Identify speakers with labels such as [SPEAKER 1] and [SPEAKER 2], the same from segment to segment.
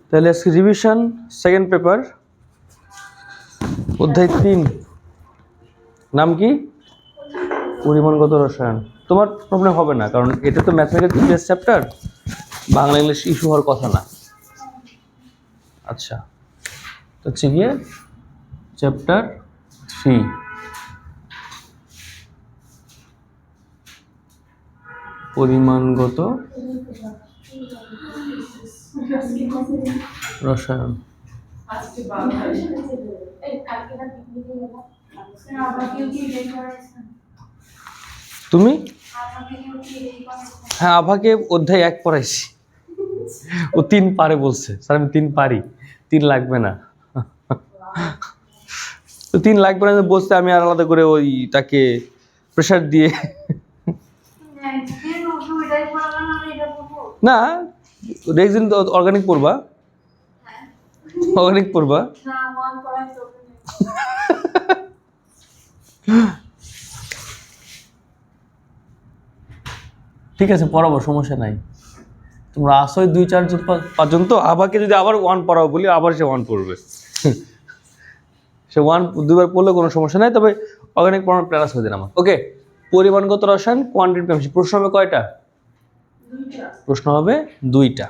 [SPEAKER 1] তাহলে আজকে revision second paper অধ্যায় 3 নাম কি পরিমাণগত রসায়ন। তোমার প্রবলেম হবে না, কারণ এটা তো mathematical previous chapter, Bangla English issue হওয়ার কথা না। আচ্ছা, তো হচ্ছে গিয়ে চ্যাপ্টার 3 পরিমাণগত রসায়ন। তুমি? হ্যাঁ, আভাকে অধ্যায় 1 পড়াইছি, ও 3 পারে বলছে। স্যার আমি 3 পারি, 3 লাগবে না। তো 3 লাগবে না বলতে আমি আর আলাদা করে ওই তাকে প্রেশার দিয়ে না, রেক্সিন অর্গানিক পড়বা, অর্গানিক পড়বা। ঠিক আছে, পড়াবো, সমস্যা নাই। তোমরা আসোই 2-4 জন তো, আবাকে যদি আবার 1 পড়াও বলি আবার সে 1 পড়বে। সে 1 2বার পড়লে কোনো সমস্যা নাই, তবে অর্গানিক পড়ানোর প্ল্যান আছে দিন আমার। ওকে, পরিমাণগত রসায়ন কোয়ান্টিটি কেমিস্ট্রি। প্রশ্ন হবে কয়টা? 2টা। প্রশ্ন হবে 2টা।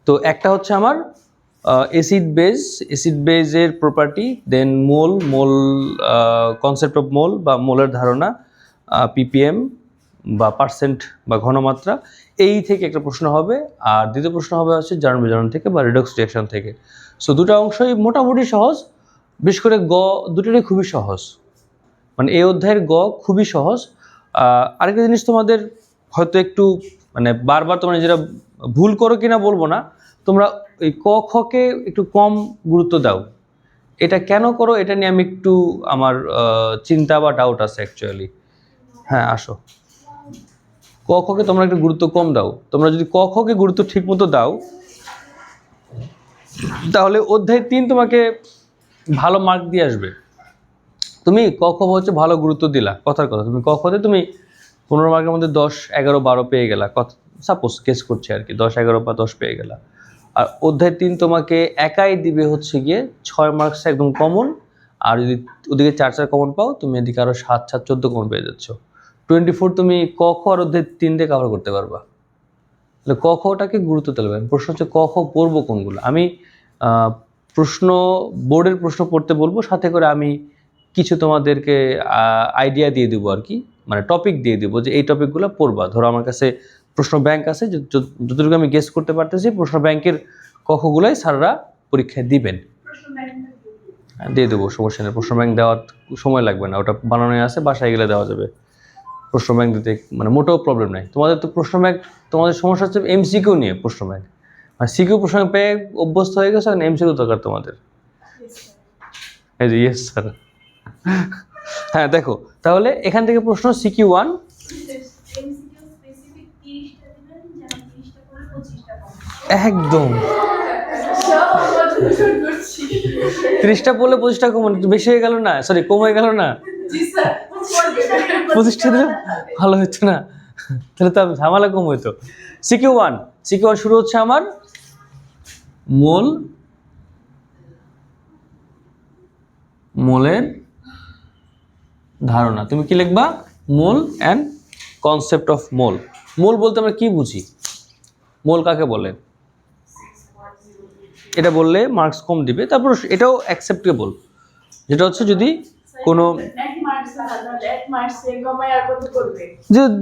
[SPEAKER 1] তো একটা হচ্ছে আমার অ্যাসিড বেজের property, then mole concept of mole বা মোলের ধারণা, পিপিএম বা পার্সেন্ট বা ঘনমাত্রা, এই থেকে একটা প্রশ্ন হবে। আর দ্বিতীয় প্রশ্ন হবে হচ্ছে জারণ বিজারণ থেকে বা রিডক্স রিঅ্যাকশন থেকে। সো দুটো অংশই মোটামুটি সহজ, বিশেষ করে গ দুটোরই খুবই সহজ, মানে এই অধ্যায়ের গ খুবই সহজ। আরেকটা জিনিস তোমাদের হয়তো একটু মানে বারবার তোমরা নিজেরা ভুল করো কিনা বলবো না, তোমরা এই ক খকে একটু কম গুরুত্ব দাও। এটা কেন করো এটা নিয়ে আমি একটু আমার চিন্তা বা ডাউট আছে অ্যাকচুয়ালি। হ্যাঁ আসো, ক খকে তোমরা একটু গুরুত্ব কম দাও। তোমরা যদি ক খকে গুরুত্ব ঠিক মতো দাও তাহলে অধ্যায় 3 তোমাকে ভালো মার্ক দিয়ে আসবে। তুমি ক খ হচ্ছে ভালো গুরুত্ব দিলা, কথার কথা। তুমি ক খতে তুমি 15 মার্কের মধ্যে 10, 11, 12 পেয়ে গেলা, সাপোজ কেস করছে আর কি, 10, 11 বা 10 পেয়ে গেলা। আর অধ্যায় 3 তোমাকে একাই দিবে হচ্ছে গিয়ে 6 মার্কস একদম কমন। আর যদি ওদিকে 4 কমন পাও, তুমি এদিকে আরো 7, 14 কমন পেয়ে যাচ্ছ। 24 তুমি ক খ আর অধ্যায় 3 দিয়ে কভার করতে পারবা। তাহলে ক খটাকে গুরুত্ব দেবেন। প্রশ্ন হচ্ছে ক খ পড়বো কোনগুলো। আমি প্রশ্ন বোর্ডের প্রশ্ন পড়তে বলবো, সাথে করে আমি কিছু তোমাদেরকে আইডিয়া দিয়ে দেবো আর কি, মানে টপিক দিয়ে দেবো যে এই টপিকগুলো পড়বা। ধরো আমার কাছে প্রশ্ন ব্যাংক আছে, যতটুকু আমি গেস করতে পারতেছি প্রশ্ন ব্যাংকের কখগুলোই স্যাররা পরীক্ষায় দিবেন, দিয়ে দেবো, সমস্যা নেই। প্রশ্ন ব্যাংক দেওয়ার সময় লাগবে না, ওটা বানানো আছে, বাসায় গেলে দেওয়া যাবে। প্রশ্ন ব্যাংক দিতে মানে মোটেও প্রবলেম নাই তোমাদের। তো প্রশ্ন ব্যাংক তোমাদের সমস্যা হচ্ছে এমসিকিউ নিয়ে। প্রশ্ন ব্যাংক আর সিকিউ প্রশ্ন পেয়ে অভ্যস্ত হয়ে গেছে, এমসিকিউ দরকার তোমাদের। এই যে ইয়েস স্যার। হ্যাঁ দেখো, তাহলে এখান থেকে প্রশ্ন সিকিউ 1 একদম 30টা পড়লে 25টা কমন, বেশি হয়ে গেল না, সরি কম হয়ে গেল না? 25টা দিলে ভালো হতো না, তাহলে তো ঝামেলা কম হইতো। সিকিউ 1 শুরু হচ্ছে আমার মোলের ধারণা। তুমি কি লিখবা? মোল অ্যান্ড কনসেপ্ট অফ মোল। মোল বলতে আমরা কি বুঝি? মোল কাকে বলে? এটা বললে মার্কস কম দিবে। তারপর এটাও অ্যাকসেপ্টেবল, যেটা হচ্ছে যদি কোনো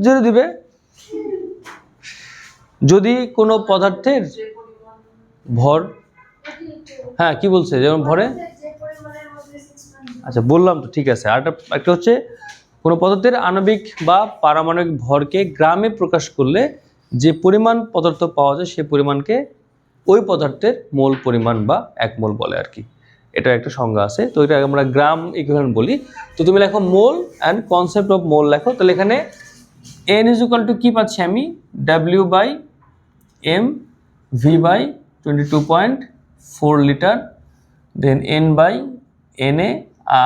[SPEAKER 1] যেটা দিবে, যদি কোনো পদার্থের ভর, হ্যাঁ কি বলছে, যেমন ভরে, আচ্ছা বললাম তো, ঠিক আছে। আর একটা হচ্ছে কোনো পদার্থের আণবিক বা পারমাণবিক ভরকে গ্রামে প্রকাশ করলে যে পরিমাণ পদার্থ পাওয়া যায় সে পরিমাণকে ওই পদার্থের মোল পরিমাণ বা 1 মোল বলে আর কি। এটা একটা সংজ্ঞা আছে, তো এটা আমরা গ্রাম ইকুইভ্যালেন্ট বলি। তো তুমি লেখো মোল অ্যান্ড কনসেপ্ট অফ মোল লেখো। তাহলে এখানে n = কি পাচ্ছি আমি? W/m V/22.4 লিটার, দেন n/na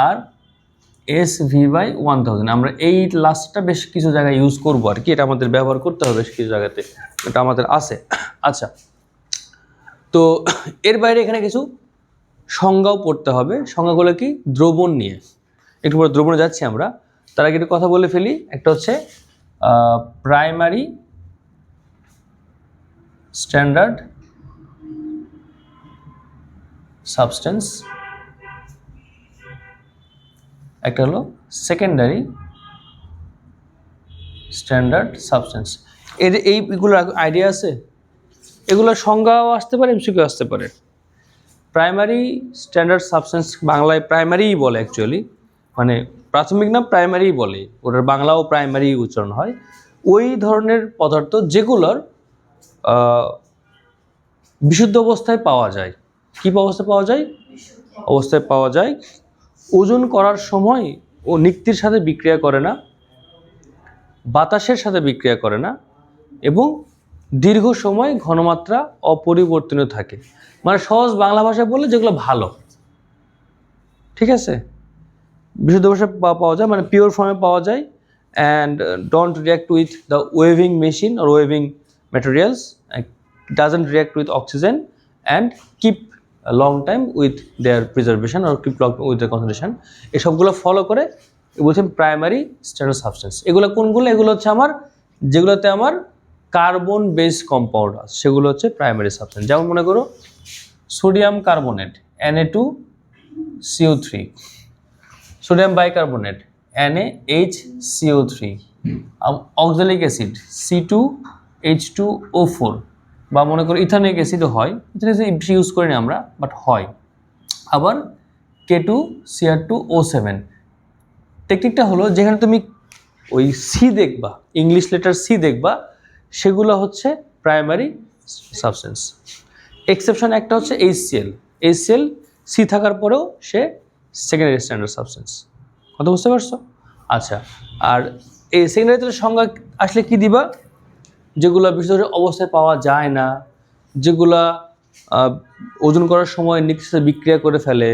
[SPEAKER 1] আর SV/1000। আমরা এই লাস্টটা বেশ কিছু জায়গায় ইউজ করবো আর কি, এটা আমাদের ব্যবহার করতে হবে বেশ কিছু জায়গাতে, এটা আমাদের আছে। আচ্ছা, তো তো এর বাইরে এখানে কিছু সংজ্ঞাও পড়তে হবে। সংজ্ঞাগুলো কি? দ্রবণ নিয়ে। একটু পরে দ্রবণে যাচ্ছি আমরা, তার আগে একটু কথা বলে ফেলি। একটা হচ্ছে প্রাইমারি স্ট্যান্ডার্ড সাবস্টেন্স, একটা হলো সেকেন্ডারি স্ট্যান্ডার্ড সাবস্টেন্স। এইগুলোর আইডিয়া আছে? এগুলোর সংজ্ঞাও আসতে পারে, এমসিকিউ আসতে পারে। প্রাইমারি স্ট্যান্ডার্ড সাবস্টেন্স বাংলায় প্রাইমারিই বলে, অ্যাকচুয়ালি মানে প্রাথমিক নাম প্রাইমারিই বলে, ওটার বাংলাও প্রাইমারি উচ্চারণ হয়। ওই ধরনের পদার্থ যেগুলোর বিশুদ্ধ অবস্থায় পাওয়া যায়। কী অবস্থায় পাওয়া যায়? অবস্থায় পাওয়া যায়, ওজন করার সময় ও নিক্তির সাথে বিক্রিয়া করে না, বাতাসের সাথে বিক্রিয়া করে না, এবং দীর্ঘ সময় ঘনমাত্রা অপরিবর্তনীয় থাকে। মানে সহজ বাংলা ভাষায় বললে যেগুলো ভালো, ঠিক আছে, বিশুদ্ধ অবস্থায় পাওয়া যায়, মানে পিওর ফর্মে পাওয়া যায়, and don't react with the waving machine or waving materials, doesn't react with oxygen, and keep long time with their preservation or keep long with the concentration. এসবগুলো ফলো করে বলছেন প্রাইমারি স্ট্যান্ডার্ড সাবস্টেন্স। এগুলো কোনগুলো? এগুলো হচ্ছে আমার যেগুলোতে আমার কার্বন বেস কম্পাউন্ড আছে, সেগুলো হচ্ছে প্রাইমারি সাবস্টেন্স। যেমন মনে করো sodium carbonate Na2CO3, sodium bicarbonate NaHCO3, oxalic acid C2H2O4, বা মনে করো ইথানিক অ্যাসিডও হয়, ইথানিক অ্যাসিড বেশি ইউজ করি না আমরা, বাট হয়। আবার K2Cr2O7। টেকনিকটা হলো যেখানে তুমি ওই সি দেখবা, ইংলিশ লেটার সি দেখবা, সেগুলো হচ্ছে প্রাইমারি সাবস্টেন্স। এক্সেপশন একটা হচ্ছে HCl। HCl সি থাকার পরেও সে সেকেন্ডারি স্ট্যান্ডার্ড সাবস্টেন্স। কথা বুঝতে পারছো? আচ্ছা, আর এই সেকেন্ডারি সংজ্ঞা আসলে কি দিবা? যেগুলো বিশেষ অবস্থায় পাওয়া যায় না, যেগুলা ওজন করার সময় নিঃশ্বাসে বিক্রিয়া করে ফেলে,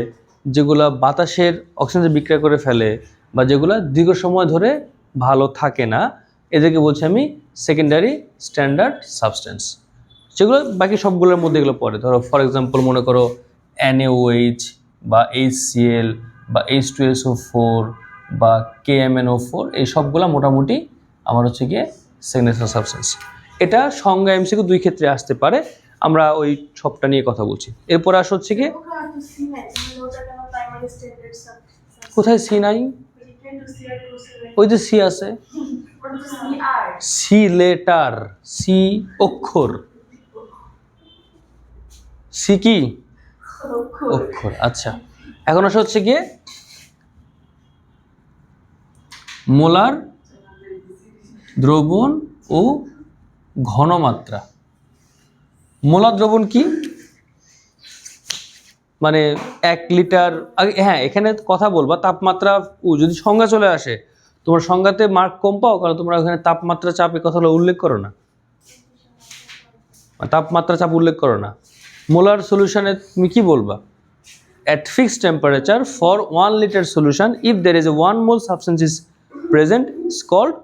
[SPEAKER 1] যেগুলা বাতাসের অক্সিজেনে বিক্রিয়া করে ফেলে, বা যেগুলো দীর্ঘ সময় ধরে ভালো থাকে না, এদেরকে বলছি আমি সেকেন্ডারি স্ট্যান্ডার্ড সাবস্টেন্স। যেগুলো বাকি সবগুলোর মধ্যে এগুলো পড়ে। ধরো ফর এক্সাম্পল মনে করো NaOH বা HCl বা H2SO4 বা KMnO4, এই সবগুলো মোটামুটি আমার হচ্ছে গিয়ে সেকেন্ডারি সাবস্টেন্স। এটা সংজ্ঞা এমসিকিউ দুই ক্ষেত্রে আসতে পারে, আমরা ওই সবটা নিয়ে কথা বলছি। এরপর আস হচ্ছে কি, কোথায় সি নাই? ওই যে সি আছে, সি লেটার, সি অক্ষর, সি কি অক্ষর। আচ্ছা, এখন আসা হচ্ছে গিয়ে মোলার দ্রবণ ও ঘনমাত্রা। মোলার দ্রবণ কি? মানে 1 লিটার, হ্যাঁ এখানে কথা বলবা তাপমাত্রা, যদি সংজ্ঞা চলে আসে তোমার সংজ্ঞাতে মার্ক কম পাও, কারণ তোমরা ওখানে তাপমাত্রা চাপ এই কথাগুলো উল্লেখ করো না, তাপমাত্রা চাপ উল্লেখ করো না। মোলার সলিউশনে তুমি কি বলবা? At fixed temperature for 1 liter solution, if there is a 1 mole substance is present, is called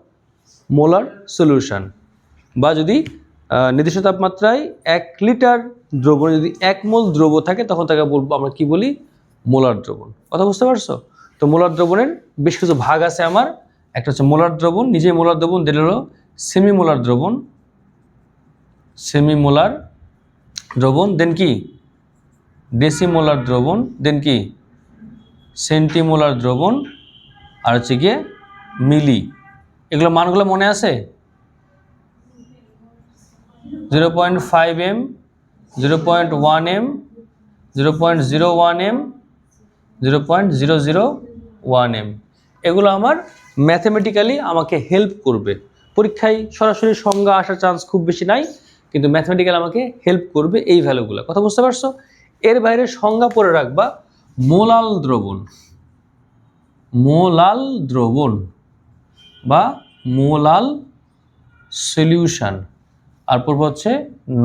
[SPEAKER 1] molar solution। বা যদি নির্দিষ্ট তাপমাত্রায় 1 লিটার দ্রবণে যদি 1 মোল দ্রব থাকে, তখন তাকে বলবো আমরা কি বলি? মোলার দ্রবণ। কথা বুঝতে পারছো? তো মোলার দ্রবণের বেশ কিছু ভাগ আছে আমার। একটা হচ্ছে মোলার দ্রবণ, নিজেই মোলার দ্রবণ, যেটা হলো সেমি মোলার দ্রবণ, সেমি মোলার দ্রবণ, দেন কি ডেসিমোলার দ্রবণ, দেন কি সেন্টিমোলার দ্রবণ, আর হচ্ছে গিয়ে মিলি। এগুলো মানগুলো মনে আছে? 0.5 m, 0.1 m, 0.01 m, 0.001 m। এগুলো আমার ম্যাথমেটিক্যালি আমাকে হেল্প করবে। পরীক্ষায় সরাসরি সংজ্ঞা আসার চান্স খুব বেশি নাই, কিন্তু ম্যাথমেটিক্যাল আমাকে হেল্প করবে এই ভ্যালুগুলো। কথা বুঝতে পারছো? এর বাইরে সংজ্ঞা পড়ে রাখবা মোলাল দ্রবণ, মোলাল দ্রবণ বা মোলাল সলিউশন, আর পূর্ব হচ্ছে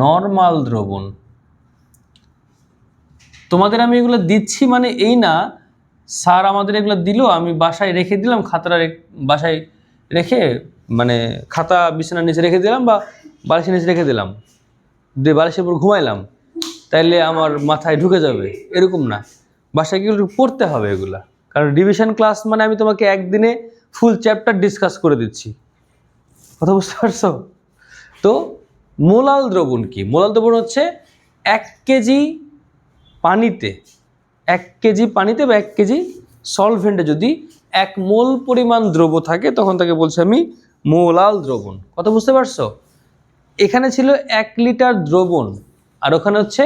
[SPEAKER 1] নরমাল দ্রবণ। তোমাদের আমি এগুলো দিচ্ছি মানে এই না স্যার আমাদের এগুলো দিল, আমি বাসায় রেখে দিলাম, খাতাটা বাসায় রেখে, মানে খাতা বিছানার নিচে রেখে দিলাম বা বালিশের নিচে রেখে দিলাম, দিয়ে বালিশের উপর ঘুমাইলাম, তাইলে আমার মাথায় ঢুকে যাবে, এরকম না, বাসায় গিয়ে একটু পড়তে হবে এগুলা। কারণ রিভিশন ক্লাস মানে আমি তোমাকে একদিনে ফুল চ্যাপ্টার ডিসকাস করে দিচ্ছি, কথা বুঝতে পারছো? তো মোলাল দ্রবণ কি? মোলাল দ্রবণ হচ্ছে 1 কেজি পানিতে, 1 কেজি পানিতে বা 1 কেজি সলভেন্টে যদি 1 মোল পরিমাণ দ্রব্য থাকে তখন তাকে বলছি আমি মোলাল দ্রবণ। কথা বুঝতে পারছো? এখানে ছিল 1 লিটার দ্রবণ আর ওখানে হচ্ছে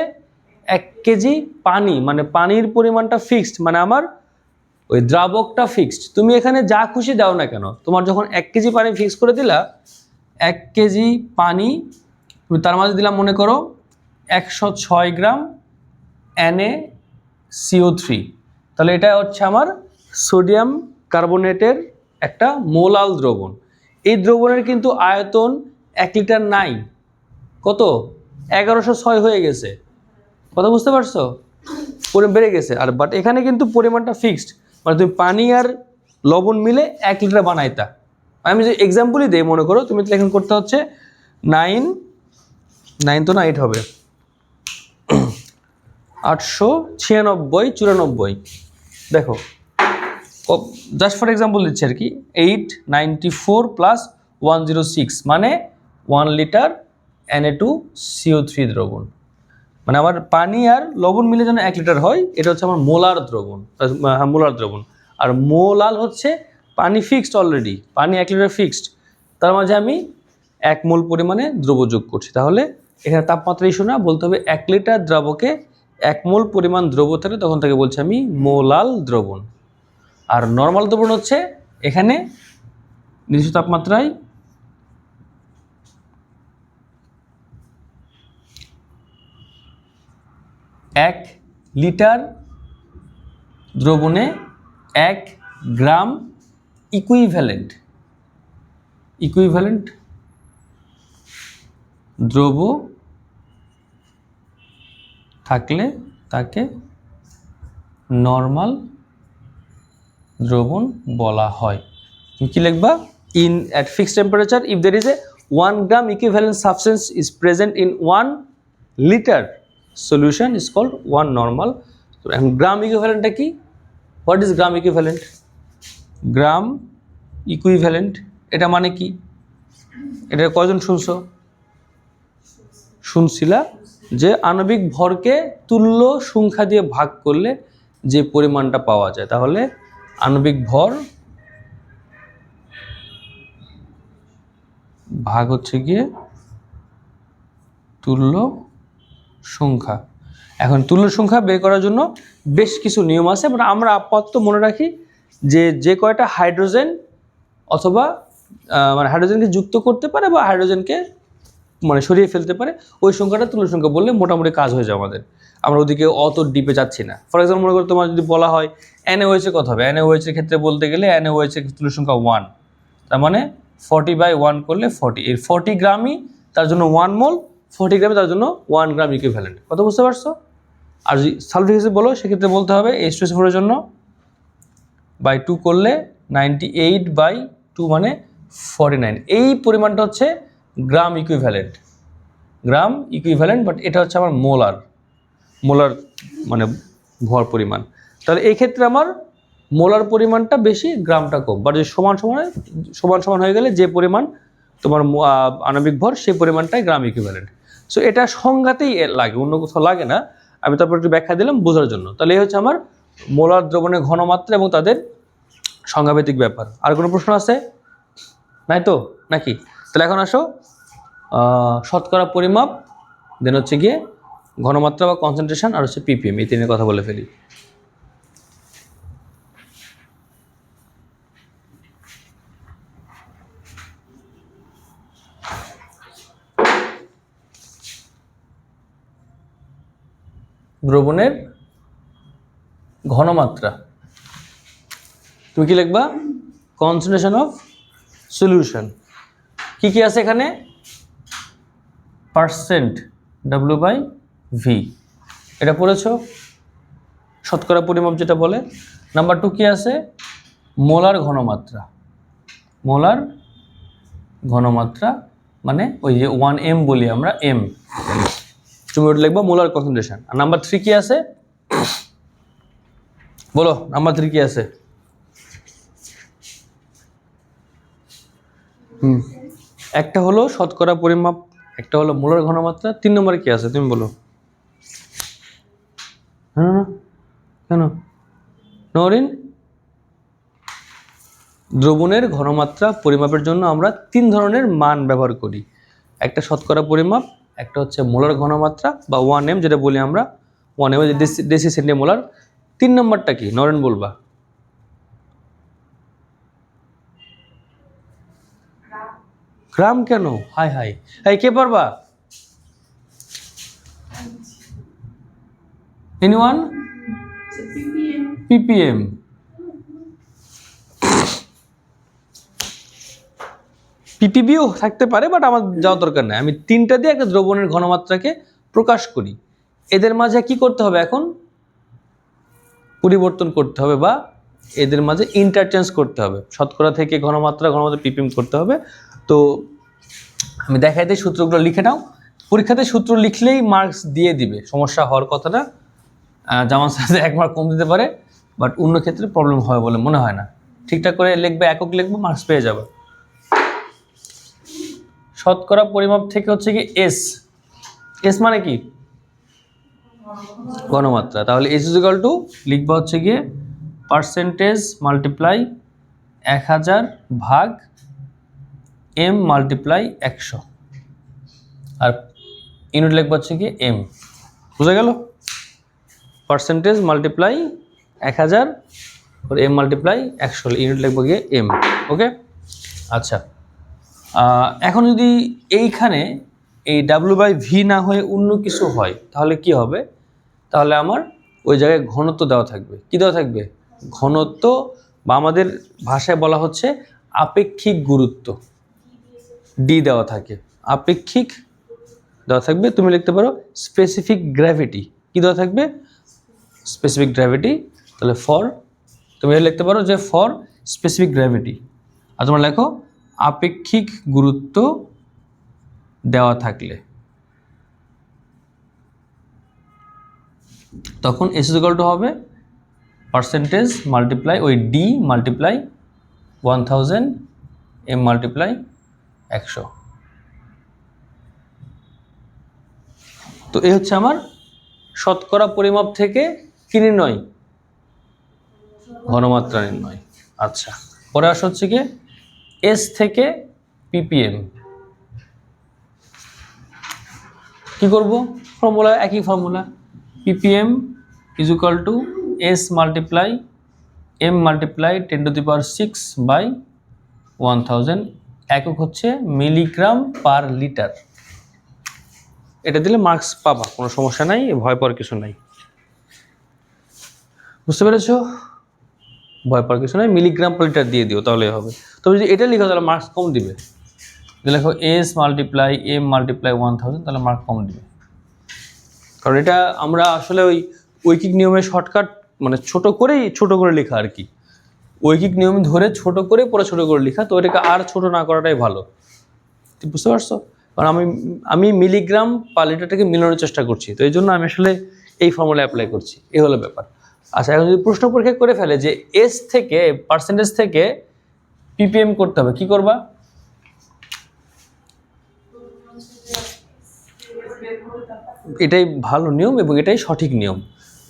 [SPEAKER 1] 1 কেজি পানি, মানে পানির পরিমাণটা ফিক্সড, মানে আমার ওই দ্রাবকটা ফিক্সড। তুমি এখানে যা খুশি দাও না কেন, তোমার যখন 1 কেজি পানি ফিক্স করে দিলা, 1 কেজি পানি তুমি তার মাঝে দিলাম মনে করো 106 গ্রাম NaCO3, তাহলে এটা হচ্ছে আমার সোডিয়াম কার্বনেটের একটা মোলাল দ্রবণ। এই দ্রবণের কিন্তু আয়তন 1 লিটার নাই, কত 1106 হয়ে গেছে, কথা বুঝতে পারছো? বেড়ে গেছে। আর বাট এখানে কিন্তু পরিমাণটা ফিক্সড, মানে তুমি পানি আর লবণ মিলে 1 লিটার বানাইতা। আমি যে এক্সাম্পলই দিই, মনে করো তুমি এখন করতে হচ্ছে 9 তো না 8 হবে 896 94, দেখো জাস্ট ফর এক্সাম্পল দিচ্ছি আর কি, 894 প্লাস 106 মানে 1 লিটার Na2CO3 দ্রবণ, মানে আমার পানি আর লবণ মিলে যেন 1 লিটার হয়, এটা হচ্ছে আমার মোলার দ্রবণ। মোলার দ্রবণ। আর মোলাল হচ্ছে পানি ফিক্সড, অলরেডি পানি 1 লিটার ফিক্সড, তার মাঝে আমি 1 মোল পরিমাণে দ্রব্য যোগ করছি। তাহলে এখানে তাপমাত্রা ইস্যু না, বলতে হবে 1 লিটার দ্রাবকে 1 মোল পরিমাণ দ্রব্য থাকে, তখন তাকে বলছি আমি মোলাল দ্রবণ। আর নর্মাল দ্রবণ হচ্ছে এখানে নির্দিষ্ট তাপমাত্রায় 1 লিটার দ্রবণে 1 গ্রাম ইকুইভ্যালেন্ট দ্রব্য থাকলে তাকে নর্মাল দ্রবণ বলা হয়। তুমি কি লিখবা? In at fixed temperature if there is a 1 gram equivalent substance is present in 1 liter solution is called 1 normal. তো এখন গ্রাম ইকুইভ্যালেন্টটা কি? What is gram equivalent? Gram equivalent এটা মানে কি? এটা কয়জন শুনছো? শুনছিলা যে আণবিক ভরকে তুল্য সংখ্যা দিয়ে ভাগ করলে যে পরিমাণটা পাওয়া যায়, তাহলে আণবিক ভর ভাগ হচ্ছে গিয়ে তুল্য সংখ্যা। এখন তুল্য সংখ্যা বের করার জন্য বেশ কিছু নিয়ম আছে, বাট আমরা আপাতত মনে রাখি যে কয়টা হাইড্রোজেন অথবা মানে হাইড্রোজেনকে যুক্ত করতে পারে বা হাইড্রোজেনকে মানে সরিয়ে ফেলতে পারে, ওই সংখ্যাটা তুল্য সংখ্যা বললে মোটামুটি কাজ হয়ে যায় আমাদের। আমরা ওদিকে অত ডিপে যাচ্ছি না। ফর এক্সাম্পল মনে করো তোমার যদি বলা হয় NaOH এর কথা হবে, NaOH এর ক্ষেত্রে বলতে গেলে NaOH এর তুল্য সংখ্যা 1, তার মানে 40/1 করলে 40, এর 40 গ্রামই তার জন্য 1 মোল, 40 গ্রামে তার জন্য 1 গ্রাম ইকুইভ্যালেন্ট। কথা বুঝতে পারছো? আর যদি সালফিক অ্যাসিড বলো সেক্ষেত্রে বলতে হবে H2SO4 এর জন্য বাই 2 করলে 98/2 মানে 49। এই পরিমাণটা হচ্ছে গ্রাম ইকুইভ্যালেন্ট, বাট এটা হচ্ছে আমার মোলার মানে ভর পরিমাণ। তাহলে এই ক্ষেত্রে আমার মোলার পরিমাণটা বেশি, গ্রামটা কম, বাট যদি সমান হয়ে গেলে যে পরিমাণ তোমার আণবিক ভর সেই পরিমাণটাই গ্রাম ইকুইভ্যালেন্ট। সো এটা সংজ্ঞাতেই লাগে, অন্য কোথাও লাগে না। আমি তারপর একটু ব্যাখ্যা দিলাম বোঝার জন্য। তাহলে এই হচ্ছে আমার মোলার দ্রবণের ঘনমাত্রা এবং তাদের সংজ্ঞাভিত্তিক ব্যাপার। আর কোনো প্রশ্ন আছে? নাই তো নাকি? তাহলে এখন আসো শতকরা পরিমাপ, দেন হচ্ছে গিয়ে ঘনমাত্রা বা কনসেন্ট্রেশন, আর হচ্ছে ppm, এই তিনের কথা বলে ফেলি। দ্রবণের ঘনমাত্রা তুমি কি লিখবা? Concentration of solution. কি কি আছে এখানে? পার্সেন্ট W/V, এটা পড়েছো, শতকরা পরিমাপ যেটা বলে। নাম্বার 2 কি আছে? মোলার ঘনমাত্রা মানে ওই যে 1m বলি আমরা, m। তুমি ওটা লিখবা মোলার কনসেন্ট্রেশন। আর নাম্বার 3 কি আছে বলো, নাম্বার 3 কি আছে? একটা হলো শতকরা পরিমাপ, একটা হলো মোলার ঘনমাত্রা, 3 নম্বরে কি আছে তুমি বলো? কেন নরিন? দ্রবণের ঘনমাত্রা পরিমাপের জন্য আমরা 3 ধরনের মান ব্যবহার করি। একটা শতকরা পরিমাপ, একটা হচ্ছে মোলার ঘনমাত্রা বা 1m যেটা বলি আমরা, 1m ডেসি সেন্টিমোলার। 3 নম্বরটা কি নরেন বলবা? গ্রাম। কেন? হাই হাই হাই, কে পারবা? এনিওয়ান? ppm। ppbও থাকতে পারে, বাট আমার যাওয়ার দরকার নেই। আমি 3টা দিয়ে একটা দ্রবণের ঘনমাত্রাকে প্রকাশ করি। এদের মাঝে কি করতে হবে এখন? পরিবর্তন করতে হবে বা এদের মাঝে ইন্টারচেঞ্জ করতে হবে। শতকরা থেকে ঘনমাত্রা ppm করতে হবে। তো আমি দেখাই দিই, সূত্রগুলো লিখে নাও। পরীক্ষাতে সূত্র লিখলেই মার্কস দিয়ে দিবে, সমস্যা হওয়ার কথা না। জামান স্যার 1 মার্ক কম দিতে পারে, বাট অন্য ক্ষেত্রে প্রবলেম হয় বলে মনে হয় না। ঠিকঠাক করে লিখবে, একক লিখবে, মার্কস পেয়ে যাবে। শতকরা পরিমাপ থেকে হচ্ছে কি এস। এস মানে কি? ঘনমাত্রা। তাহলে এস ইকুয়াল টু লিখবা হচ্ছে গিয়ে পার্সেন্টেজ মাল্টিপ্লাই 1000 ভাগ এম মাল্টিপ্লাই 100, আর ইউনিট লিখবা হচ্ছে কি এম। বুঝা গেল? পার্সেন্টেজ মাল্টিপ্লাই 1000 আর এম মাল্টিপ্লাই 100, ইউনিট লিখবো গিয়ে এম। ওকে, আচ্ছা। এখন যদি এইখানে এই W/V না হয়ে অন্য কিছু হয় তাহলে কি হবে? তাহলে আমার ওই জায়গায় ঘনত্ব দেওয়া থাকবে। কি দেওয়া থাকবে? ঘনত্ব, বা আমাদের ভাষায় বলা হচ্ছে আপেক্ষিক গুরুত্ব, ডি দেওয়া থাকে। আপেক্ষিক দেওয়া থাকবে। তুমি লিখতে পারো স্পেসিফিক গ্র্যাভিটি। কি দেওয়া থাকবে? Specific gravity. তাহলে ফর, তুমি লিখতে পারো যে ফর স্পেসিফিক গ্র্যাভিটি। আর তোমরা লেখো আপেক্ষিক গুরুত্ব দেওয়া থাকলে তখন এস ইকুয়াল টু হবে পার্সেন্টেজ মাল্টিপ্লাই ওই ডি মাল্টিপ্লাই 1000 এম মাল্টিপ্লাই 100। তো এই হচ্ছে আমার শতকরা পরিমাপ থেকে কি নির্ণয়? ঘনমাত্রা নির্ণয়। আচ্ছা, পরে আসা হচ্ছে কি এস থেকে ppm। কি করব? ফর্মুলা একই formula, ppm is equal to S multiply M multiply 10⁶/1000। একক হচ্ছে মিলিগ্রাম পার লিটার। এটা দিলে মার্কস পাবা, কোনো সমস্যা নাই, ভয় পাওয়ার কিছু নাই। বুঝতে পেরেছো? ভয় পাওয়ার কিছু নাই, মিলিগ্রাম পার লিটার দিয়ে দিও তাহলে হবে। তবে যদি এটা লিখো তাহলে মার্কস কম দিবে। দেখো এস মাল্টিপ্লাই এম মাল্টিপ্লাই 1000, তাহলে মার্ক কম দিবে। কারণ এটা আমরা আসলে ওই ঐকিক নিয়মে শর্টকাট, মানে ছোট করে লেখা আর কি। ঐকিক নিয়ম ধরে ছোট করে পরে ছোট করে লেখা, তো এটাকে আর ছোট না করাটাই ভালো। তুমি বুঝতে পারছো? কারণ আমি মিলিগ্রাম পার লিটারটাকে মিলানোর চেষ্টা করছি, তো এই জন্য আমি আসলে এই ফর্মুলা অ্যাপ্লাই করছি। এই হলো ব্যাপার। আচ্ছা, এখন যদি প্রশ্ন পরীক্ষা করে ফেলে যে এস থেকে পার্সেন্টেজ থেকে ppm করতে হবে, কি করবা? এটাই ভালো নিয়ম এবং এটাই সঠিক নিয়ম।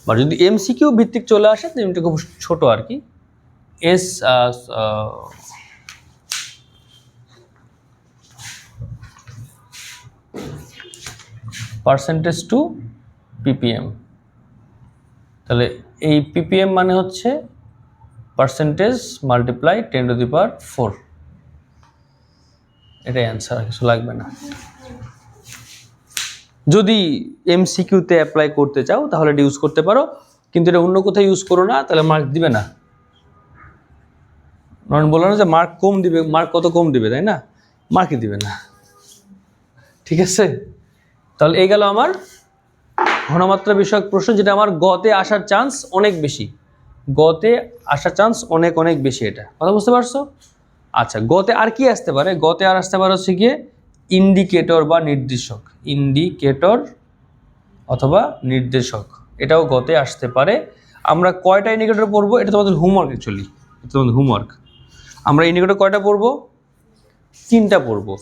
[SPEAKER 1] বা যদি এমসিকিউ ভিত্তিক চলে আসে নিয়মটা খুব ছোট আর কি। এস পার্সেন্টেজ টু ppm, তাহলে এই ppm মানে হচ্ছে পার্সেন্টেজ মাল্টিপ্লাই 10⁴। এটাই অ্যান্সার, কিছু লাগবে না। যদি এমসিকিউতে অ্যাপ্লাই করতে চাও তাহলে এটা ইউজ করতে পারো, কিন্তু এটা অন্য কোথাও ইউজ করো না, তাহলে মার্ক দিবে না। কারণ বললো না যে মার্ক কম দিবে, মার্ক কত কম দিবে, তাই না? মার্কই দিবে না। ঠিক আছে, তাহলে এই গেল আমার ঘনমাত্রা বিষয়ক প্রশ্ন, যেটা আমার গতে আসার চান্স অনেক বেশি। গতে আসার চান্স অনেক অনেক বেশি, এটা কথা বুঝতে পারছো? আচ্ছা, গতে আর কি আসতে পারে? গতে আর আসতে পারে হচ্ছে গিয়ে ইন্ডিকেটর বা নির্দেশক। ইন্ডিকেটর অথবা নির্দেশক, এটাও গতে আসতে পারে। আমরা কয়টা ইন্ডিকেটর পড়বো এটা তোমাদের হোমওয়ার্ক, অ্যাকচুয়ালি এটা তোমাদের হোমওয়ার্ক। আমরা ইন্ডিকেটর কয়টা পড়বো? 3টা পড়বো।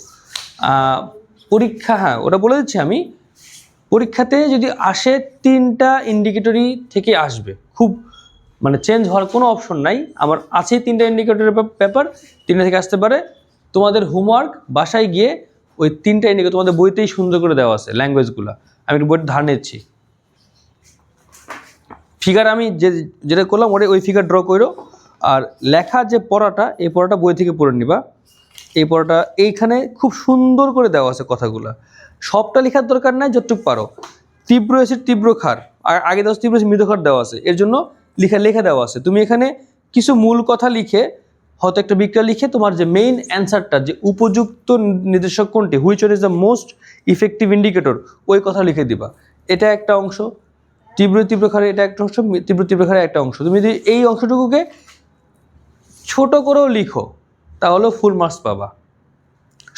[SPEAKER 1] পরীক্ষা, হ্যাঁ ওটা বলে দিচ্ছি আমি, পরীক্ষাতে যদি আসে 3টা ইন্ডিকেটরই থেকে আসবে, খুব মানে চেঞ্জ হওয়ার কোনো অপশন নাই। আমার আছে 3টা ইন্ডিকেটরের পেপার, 3টা থেকে আসতে পারে। তোমাদের হোমওয়ার্ক বাসায় গিয়ে ওই 3টা ইন্ডিকেটর তোমাদের বইতেই সুন্দর করে দেওয়া আছে ল্যাঙ্গুয়েজগুলো, আমি একটু বইটা ধার নিচ্ছি। ফিগার আমি যেটা করলাম ওই ফিগার ড্র করো, আর লেখা যে পড়াটা, এই পড়াটা বই থেকে পড়ে নিবা। এই পড়াটা এইখানে খুব সুন্দর করে দেওয়া আছে কথাগুলো, সবটা লেখার দরকার নাই, যতটুকু পারো। তীব্র অ্যাসিড তীব্র ক্ষার, আর আগে দেওয়া তীব্র অ্যাসিড মৃদু ক্ষার দেওয়া আছে, এর জন্য লেখা দেওয়া আছে। তুমি এখানে কিছু মূল কথা লিখে, হয়তো একটা বিক্রিয়া লিখে তোমার যে মেইন অ্যান্সারটা, যে উপযুক্ত নির্দেশক কোনটি, which one is the most effective indicator, ওই কথা লিখে দিবা। এটা একটা অংশ। তীব্র ক্ষারে এটা একটা অংশ, তীব্র ক্ষারে একটা অংশ। তুমি যদি এই অংশটুকুকে ছোট করেও লিখো তাহলে ফুল মার্কস পাবা।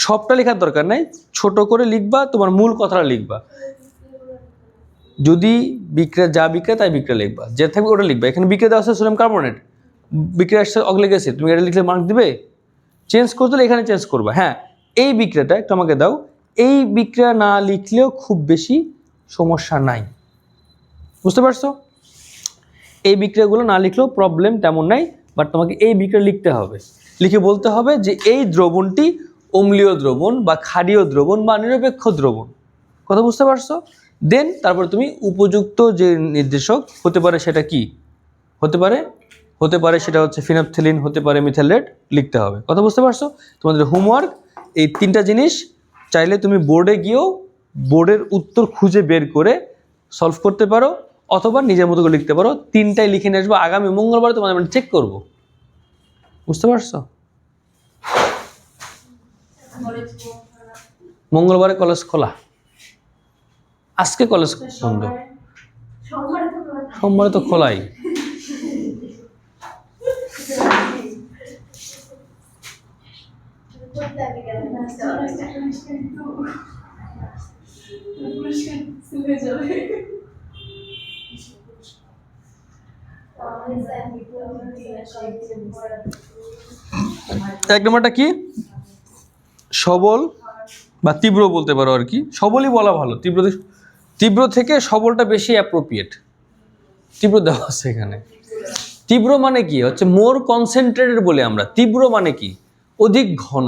[SPEAKER 1] সবটা লেখার দরকার নাই, ছোট করে লিখবা, তোমার মূল কথাটা লিখবা। যদি বিক্রিয়া তাই বিক্রিয়া লিখবা, যে থাকবে ওটা লিখবা। এখানে বিক্রিয়া দেওয়া আছে সোডিয়াম কার্বনেট, বিক্রিয়া আসছে অক্সালিক অ্যাসিড, তুমি এটা লিখলে মার্ক দিবে? চেঞ্জ করতে হলে এখানে চেঞ্জ করবা। হ্যাঁ, এই বিক্রিয়াটা একটু আমাকে দাও। এই বিক্রিয়া না লিখলেও খুব বেশি সমস্যা নাই, বুঝতে পারছো? এই বিক্রিয়াগুলো না লিখলেও প্রবলেম তেমন নাই, বাট তোমাকে এই বিক্রিয়া লিখতে হবে। লিখে বলতে হবে যে এই দ্রবণটি অম্লীয় দ্রবণ বা ক্ষারীয় দ্রবণ বা নিরপেক্ষ দ্রবণ। কথা বুঝতে পারছো? দেন তারপরে তুমি উপযুক্ত যে নির্দেশক হতে পারে সেটা কি হতে পারে সেটা হচ্ছে ফিনাপথেলিন, হতে পারে মিথাইলেট, লিখতে হবে। কথা বুঝতে পারছো? তোমাদের হোমওয়ার্ক এই 3টা জিনিস চাইলে তুমি বোর্ডে গিয়েও বোর্ডের উত্তর খুঁজে বের করে সলভ করতে পারো, অথবা নিজের মতো করে লিখতে পারো। 3টাই লিখে নিয়ে আসবো, আগামী মঙ্গলবার তোমাদের আমি চেক করব। বুঝতে পারছো? মঙ্গলবারে কলেজ খোলা, আজকে কলেজ বন্ধ, সোমবারে তো খোলাই। এক নম্বরটা কি? সবল বা তীব্র বলতে পারো আর কি, সবলই বলা ভালো। তীব্র থেকে সবলটা বেশি অ্যাপ্রোপ্রিয়েট। তীব্র দেওয়া আছে এখানে। তীব্র মানে কি হচ্ছে মোর কনসেন্ট্রেটেড বলে আমরা। তীব্র মানে কি? অধিক ঘন,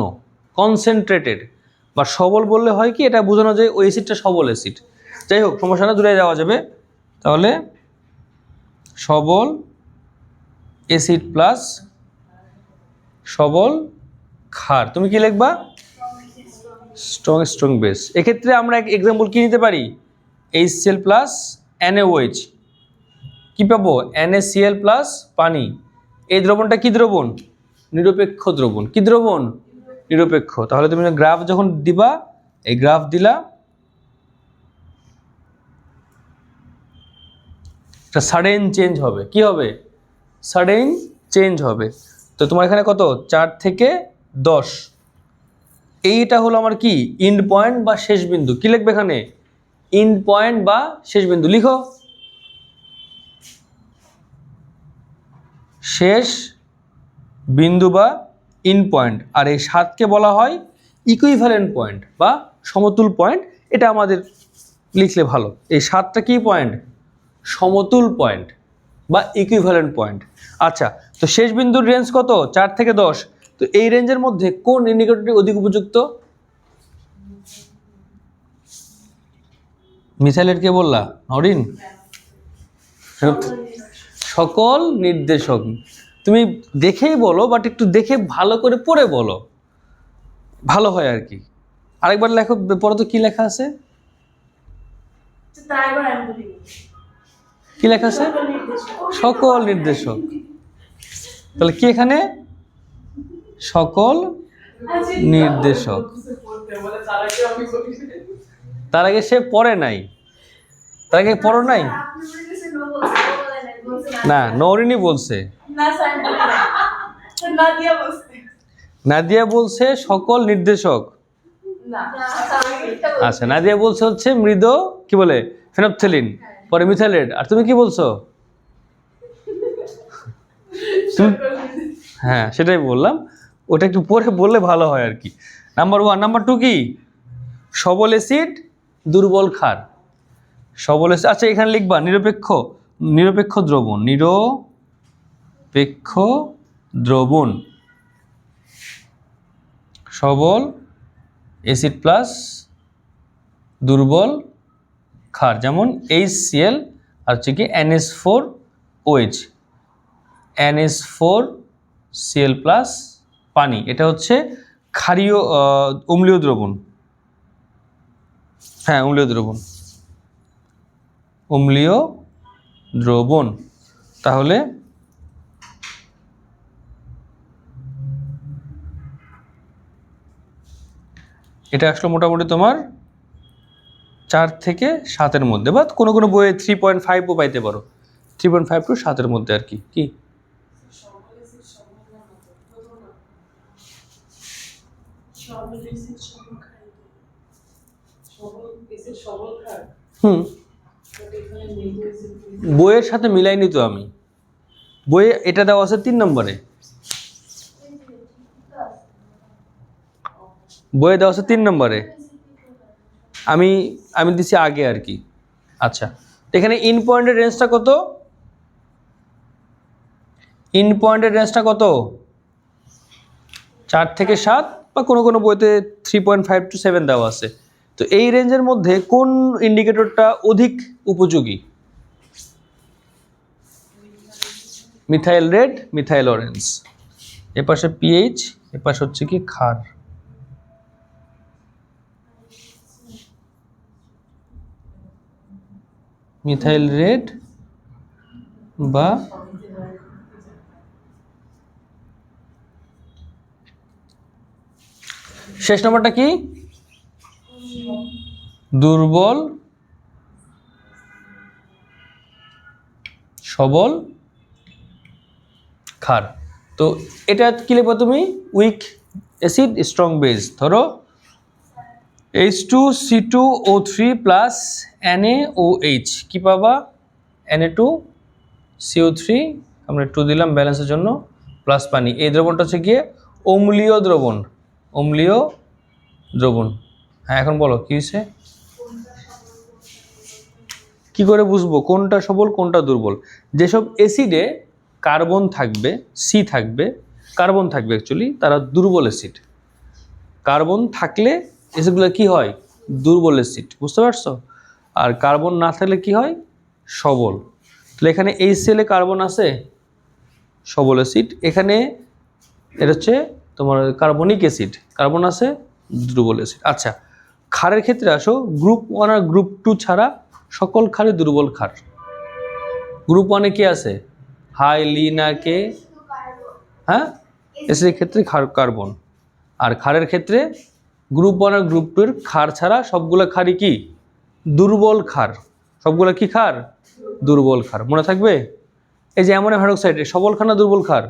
[SPEAKER 1] কনসেন্ট্রেটেড। বা সবল বললে হয় কি, এটা বোঝানো যায় ওই অ্যাসিডটা সবল অ্যাসিড। যাই হোক, সমস্যা না, দূরে যাওয়া যাবে। তাহলে সবল অ্যাসিড প্লাস সবল ক্ষার, তুমি কি লিখবা? Strong base. এক্ষেত্রে আমরা এক এক্সাম্পল কি নিতে পারি? HCl প্লাস NaOH, কি পাবো? NaCl প্লাস পানি। এই দ্রবণটা কি দ্রবণ? নিরপেক্ষ দ্রবণ। কি দ্রবণ? নিরপেক্ষ। তাহলে তুমি গ্রাফ যখন দিবা, এই গ্রাফ দিলা, একটা সাডেন চেঞ্জ হবে। কি হবে? সাডেন চেঞ্জ হবে। তো তোমার এখানে কত? 4 থেকে 10। এইটা হলো আমার কি ইন্ড পয়েন্ট বা শেষ বিন্দু। কি লিখবে এখানে? ইন্ড পয়েন্ট বা শেষ বিন্দু লিখো। শেষ বিন্দু বা ইন্ড পয়েন্ট। আর এই 7কে বলা হয় ইকুইভ্যালেন্ট পয়েন্ট বা সমতুল পয়েন্ট। এটা আমাদের লিখলে ভালো। এই 7টা কি পয়েন্ট? সমতুল পয়েন্ট বা ইকুইভ্যালেন্ট পয়েন্ট। আচ্ছা, তো শেষ বিন্দুর রেঞ্জ কত? 4 থেকে 10। তো এই রেঞ্জের মধ্যে কোন ইন্ডিকেটরটি অধিক উপযুক্ত? মিথাইলেট কে বললা? নরিন? সকল নির্দেশক। তুমি দেখেই বলো, বাট একটু দেখে ভালো করে পড়ে বলো, ভালো হয় আর কি। আরেকবার লেখো, পড়ো তো কি লেখা আছে? কি লেখা আছে? সকল নির্দেশক। তাহলে কি এখানে? সকল নির্দেশক। তার আগে সে পড়ে নাই, তার আগে পড়ো নাই না, নরিনী বলছে, নাদিয়া বলছে সকল নির্দেশক। আচ্ছা, নাদিয়া বলছে হচ্ছে মৃদ কি বলে ফেনফথেলিন, পরে মিথাইলেট। আর তুমি কি বলছো? হ্যাঁ সেটাই বললাম, ওটা একটু পরে বললে ভালো হয় আর কি। নাম্বার 1। নাম্বার 2 কি? সবল অ্যাসিড, দুর্বল ক্ষার। সবল অ্যাসিড, আচ্ছা এখানে লিখবা নিরপেক্ষ দ্রবণ, নিরপেক্ষ দ্রবণ, সবল অ্যাসিড প্লাস দুর্বল ক্ষার, যেমন HCl আর হচ্ছে কি NH4OH, NH4Cl প্লাস পানি। এটা হচ্ছে ক্ষারীয় অম্লীয় দ্রবণ। হ্যাঁ অম্লীয় দ্রবণ, অম্লীয় দ্রবণ। তাহলে এটা আসলে মোটামুটি তোমার 4 থেকে 7-এর মধ্যে, বা কোনো কোনো বইয়ে 3.5ও পাইতে পারো, 3.5 টু 7-এর মধ্যে আর কি। কি বইয়ের সাথে মিলাইনি তো আমি, বইয়ে এটা দেওয়া আছে 3 নম্বরে, বইয়ে দেওয়া আছে 3 নম্বরে, আমি আমি দিছি আগে আর কি। আচ্ছা এখানে ইন পয়েন্টের রেঞ্জটা কত? ইন পয়েন্টের রেঞ্জটা কত? 4 থেকে 7, বা কোনো কোনো বইতে 3.5 টু 7 দেওয়া আছে। তো এই রেঞ্জের মধ্যে কোন ইন্ডিকেটরটা অধিক উপযোগী? Methyl red, methyl orange. এপাশে পিএইচ, এপাশে হচ্ছে কি ক্ষার। মিথাইল রেড বা শেষ নম্বরটা কি? দুর্বল সবল ক্ষার। তো এটা কি লিখবে তুমি? Week acid, strong base. ধরো H2C2O3 প্লাস NaOH, কি পাবা? Na2CO3, আমরা 2 দিলাম ব্যালেন্সের জন্য, প্লাস পানি। এই দ্রবণটা হচ্ছে গিয়ে অম্লীয় দ্রবণ, অম্লীয় দ্রবণ। হ্যাঁ এখন বলো কি হয়েছে? কি করে বুঝবো কোনটা সবল কোনটা দুর্বল? যেসব অ্যাসিডে কার্বন থাকবে, সি থাকবে, কার্বন থাকবে অ্যাকচুয়ালি, তারা দুর্বল অ্যাসিড। কার্বন থাকলে অ্যাসিডগুলো কি হয়? দুর্বল অ্যাসিড, বুঝতে পারছো? আর কার্বন না থাকলে কি হয়? সবল। তাহলে এখানে HCl এ কার্বন আছে, সবল অ্যাসিড। এখানে এটা হচ্ছে তোমার কার্বনিক অ্যাসিড, কার্বন আছে, দুর্বল অ্যাসিড। আচ্ছা ক্ষারের ক্ষেত্রে আসো, গ্রুপ 1 আর গ্রুপ 2 ছাড়া সকল ক্ষারে দুর্বল ক্ষার। গ্রুপ 1-এ কি আছে? হাই লিনা কে, হ্যাঁ অ্যাসিডের ক্ষেত্রে কার্বন। আর ক্ষারের ক্ষেত্রে গ্রুপ 1 আর গ্রুপ 2 এর ক্ষার ছাড়া সবগুলো ক্ষারই কি? দুর্বল ক্ষার। সবগুলো কি ক্ষার? দুর্বল ক্ষার। মনে থাকবে? এই যে অ্যামোনিয়াম হাইড্রোক্সাইড সবল ক্ষার না দুর্বল ক্ষার?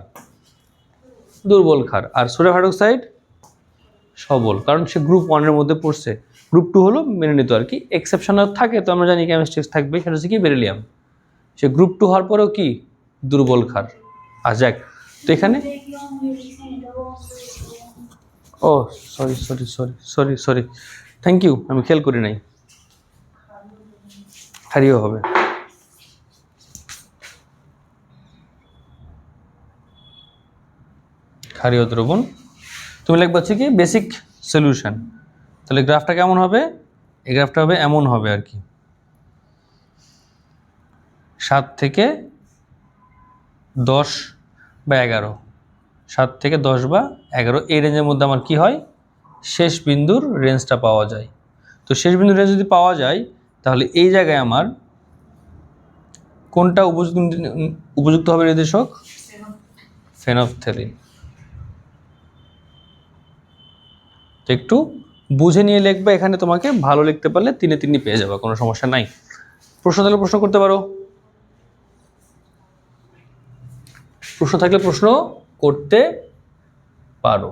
[SPEAKER 1] দুর্বল ক্ষার। আর সোডিয়াম হাইড্রোক্সাইড সবল, কারণ সে গ্রুপ 1-এর মধ্যে পড়ছে। গ্রুপ 2 হলো মেনে নিত আর কি, এক্সেপশনাল থাকে তো আমরা জানি কেমিস্ট্রি থাকবে, সেটা হচ্ছে কি বেরিলিয়াম। সে গ্রুপ 2 হওয়ার পরেও কি? দুর্বল ক্ষার। আর যাক, তো এখানে ও sorry sorry sorry sorry sorry, thank you, আমি খেয়াল করি নাই। ক্ষারীয় হবে। ক্ষারীয় দ্রবণ। তুমি লিখবে হচ্ছে কি বেসিক সলিউশন। তাহলে গ্রাফটা কেমন হবে? এই গ্রাফটা হবে এমন হবে আর কি, 7 থেকে 10 বা 11, 7 থেকে 10 বা 11 এই রেঞ্জের মধ্যে আমার কি হয়? শেষ বিন্দুর রেঞ্জটা পাওয়া যায়। তো শেষ বিন্দুর রেঞ্জ যদি পাওয়া যায়, তাহলে এই জায়গায় আমার কোনটা উপযুক্ত হবে নির্দেশক? ফেনফথেলিন। তো একটু বুঝে নিয়ে লিখবে, এখানে তোমাকে ভালো লিখতে পারলে 3-এ 3 পেয়ে যাবে, কোনো সমস্যা নাই। প্রশ্ন থাকলে প্রশ্ন করতে পারো, প্রশ্ন থাকলে প্রশ্ন করতে পারো।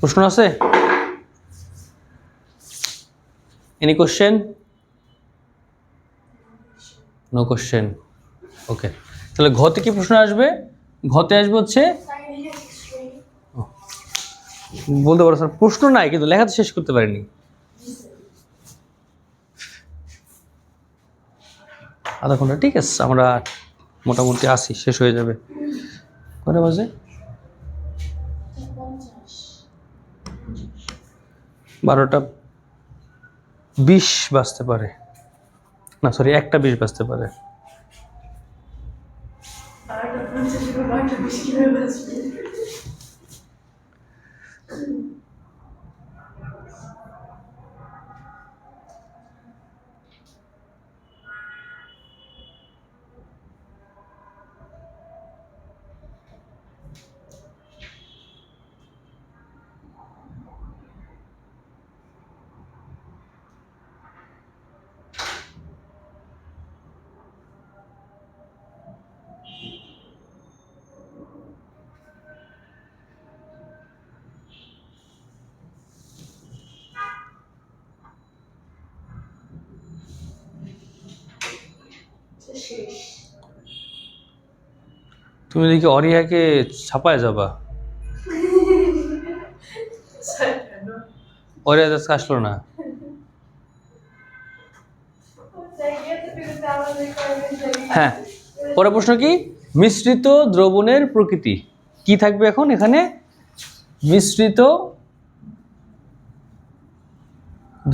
[SPEAKER 1] প্রশ্ন আছে? Any question? No question. Okay, তাহলে ঘতে কি প্রশ্ন আসবে? ঘতে আসবে হচ্ছে, বলতে পারো স্যার প্রশ্ন নাই কিন্তু লেখাতে শেষ করতে পারিনি। আধা ঘন্টা, ঠিক আছে, আমরা মোটামুটি আসি, শেষ হয়ে যাবে। কটা বাজে? 12:20 বাজতে পারে, না সরি 1:20 বাজতে পারে। তুমি দেখি অরিয়াকে ছাপায় যাবা। অরিয়া আজকে আসলো না। হ্যাঁ, পরের প্রশ্ন কি? মিশ্রিত দ্রবণের প্রকৃতি কি থাকবে এখন এখানে? মিশ্রিত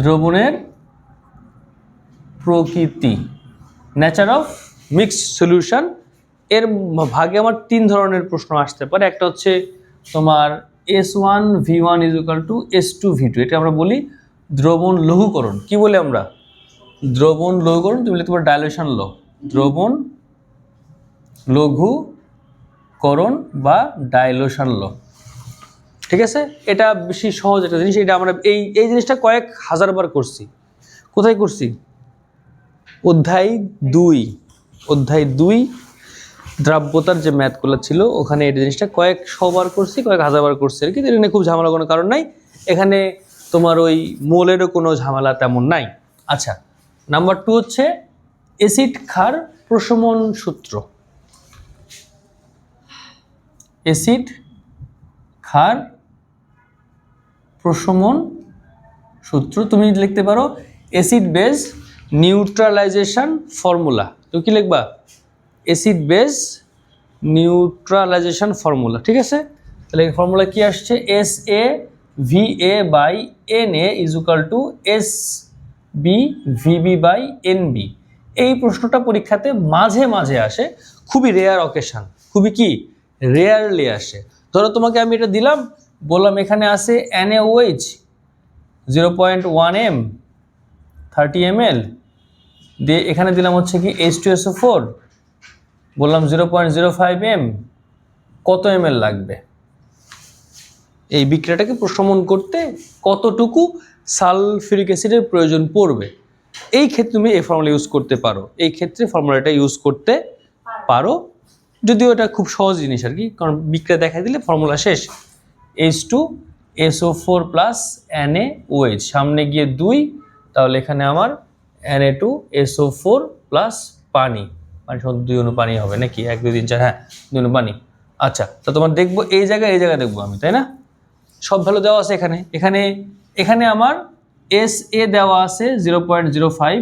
[SPEAKER 1] দ্রবণের প্রকৃতি, নেচার অফ মিক্সড সলিউশন। এর ভাগে আমার 3 ধরনের প্রশ্ন আসতে পারে। একটা হচ্ছে তোমার S1V1 = S2V2, এটা আমরা বলি দ্রবণ লঘুকরণ। কি বলি আমরা? দ্রবণ লঘুকরণ। তুমি লিখতে পারো ডাইলেশন ল, দ্রবণ লঘুকরণ বা ডাইলেশন ল। ঠিক আছে, এটা বেশি সহজ একটা জিনিস। এটা আমরা এই জিনিসটা কয়েক হাজার বার করছি। কোথায় করছি? অধ্যায় 2 দ্রাব্যতার যে ম্যাথগুলো ছিল ওখানে এই জিনিসটা কয়েক শবার করছি, কয়েক হাজার বার করছি আর কি। এখানে খুব ঝামেলা কোনো কারণ নাই, এখানে তোমার ওই মোলেরও কোনো ঝামেলা তেমন নাই। আচ্ছা, নাম্বার 2 হচ্ছে অ্যাসিড ক্ষার প্রশমন সূত্র। অ্যাসিড ক্ষার প্রশমন সূত্র তুমি লিখতে পারো অ্যাসিড বেস নিউট্রালাইজেশন ফর্মুলা। তো কি লিখবা? Acid base neutralisation formula. ঠিক আছে, তাহলে এই ফর্মুলা কি আসছে? SAVA/NA = SBVB/NB। এই প্রশ্নটা পরীক্ষাতে মাঝে মাঝে আসে, খুবই রেয়ার অকেশন, খুবই কি রেয়ারলি আসে। ধরো তোমাকে আমি এটা দিলাম, বললাম এখানে আছে NaOH 0.1 m 30 ml, দিয়ে এখানে দিলাম হচ্ছে কি H2SO4, বললাম 0.05 m, কত ml লাগবে? এই বিক্রিয়াটাকে প্রশমন করতে কতটুকু সালফিউরিক অ্যাসিডের প্রয়োজন পড়বে? এই ক্ষেত্রে তুমি এই ফর্মুলা ইউজ করতে পারো, এই ক্ষেত্রে ফর্মুলাটা ইউজ করতে পারো, যদিও এটা খুব সহজ জিনিস আর কি, কারণ বিক্রিয়া দেখা দিলে ফর্মুলা শেষ। H2SO4 + NaOH, সামনে গিয়ে 2, তাহলে এখানে আমার Na2SO4 + পানি, মানে 2 অণু পানি হবে নাকি? 1 2 3 4, হ্যাঁ 2 অণু পানি। আচ্ছা, তো তোমার দেখবো এই জায়গায় দেখবো আমি, তাই না? সব ভ্যালু দেওয়া আছে এখানে। এখানে আমার SA দেওয়া আছে 0.05,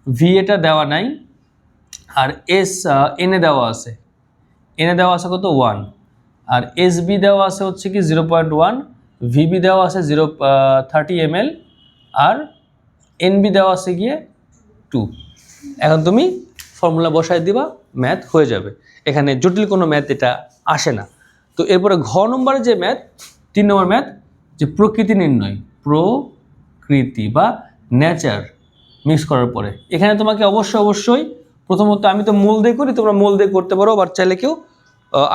[SPEAKER 1] VA দেওয়া নাই, আর NA দেওয়া আছে, কত? 1, আর SB দেওয়া আছে হচ্ছে কি 0.1, VB দেওয়া আছে 30 ml, আর NB দেওয়া আছে গিয়ে 2। এখন তুমি ফর্মুলা বসায় দিবা, ম্যাথ হয়ে যাবে। এখানে জটিল কোনো ম্যাথ এটা আসে না। তো এরপরে ঘ নম্বরে যে ম্যাথ, 3 নম্বর ম্যাথ, যে প্রকৃতি নির্ণয়, প্রকৃতি বা নেচার মিক্স করার পরে এখানে তোমাকে অবশ্যই প্রথমত, আমি তো মোল দিয়ে করি, তোমরা মোল দিয়ে করতে পারো, আবার চাইলে কেউ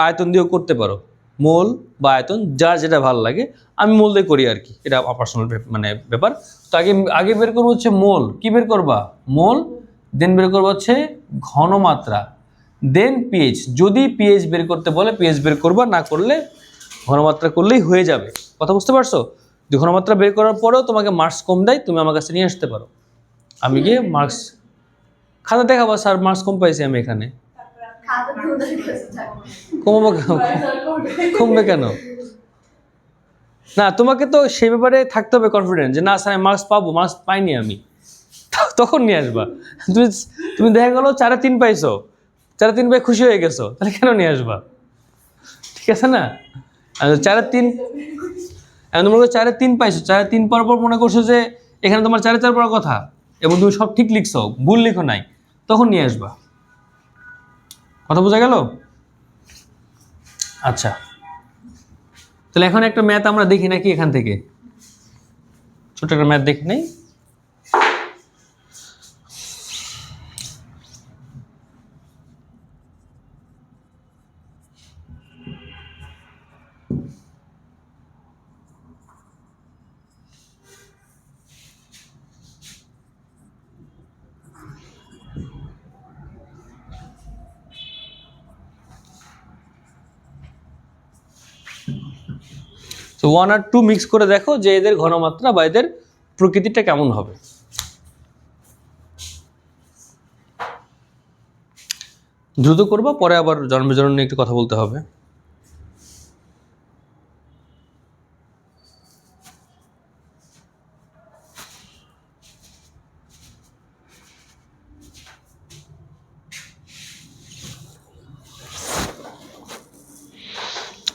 [SPEAKER 1] আয়তন দিয়েও করতে পারো। মোল বা আয়তন যার যেটা ভালো লাগে, আমি মোল দিয়ে করি আর কি, এটা পার্সোনাল মানে ব্যাপার। তো আগে বের করবো হচ্ছে মোল। কি বের করবা? মোল। দেন বের করবো হচ্ছে ঘনমাত্রা, দেন পিএইচ। যদি পিএইচ বের করতে বলে পিএইচ বের করবা, না করলে ঘনমাত্রা করলেই হয়ে যাবে। কথা বুঝতে পারছো? যদি ঘনমাত্রা বের করার পরেও তোমাকে মার্কস কম দেয়, তুমি আমার কাছে নিয়ে আসতে পারো, আমি গিয়ে মার্কস খাতা দেখাবো, স্যার মার্কস কম পাইছি আমি এখানে। কমবো কমবে কেন? না, তোমাকে তো সে ব্যাপারে থাকতে হবে কনফিডেন্ট যে না স্যার আমি মার্কস পাবো, মার্কস পাইনি আমি, তখন নিয়ে আসবা। তুমি তুমি দেখা গেলো 4-3 পাইছো, 4-3 পাই খুশি হয়ে গেছো, তাহলে কেন নিয়ে আসবা? ঠিক আছে না? 4-3 মনে করো 4-3 পাইছো, 4-3 পাওয়ার পর মনে করছো যে এখানে তোমার 4-4 পড়ার কথা এবং তুমি সব ঠিক লিখছো, ভুল লিখো নাই, তখন নিয়ে আসবা। কথা বোঝা গেল? আচ্ছা, তাহলে এখন একটা ম্যাথ আমরা দেখি নাকি এখান থেকে, ছোট একটা ম্যাথ দেখি নাই। তো 1 আর 2 মিক্স করে দেখো যে এদের ঘনমাত্রা বা এদের প্রকৃতিটা কেমন হবে। দ্রুত করবা, পরে আবার জন্ম নিয়ে একটু কথা বলতে হবে।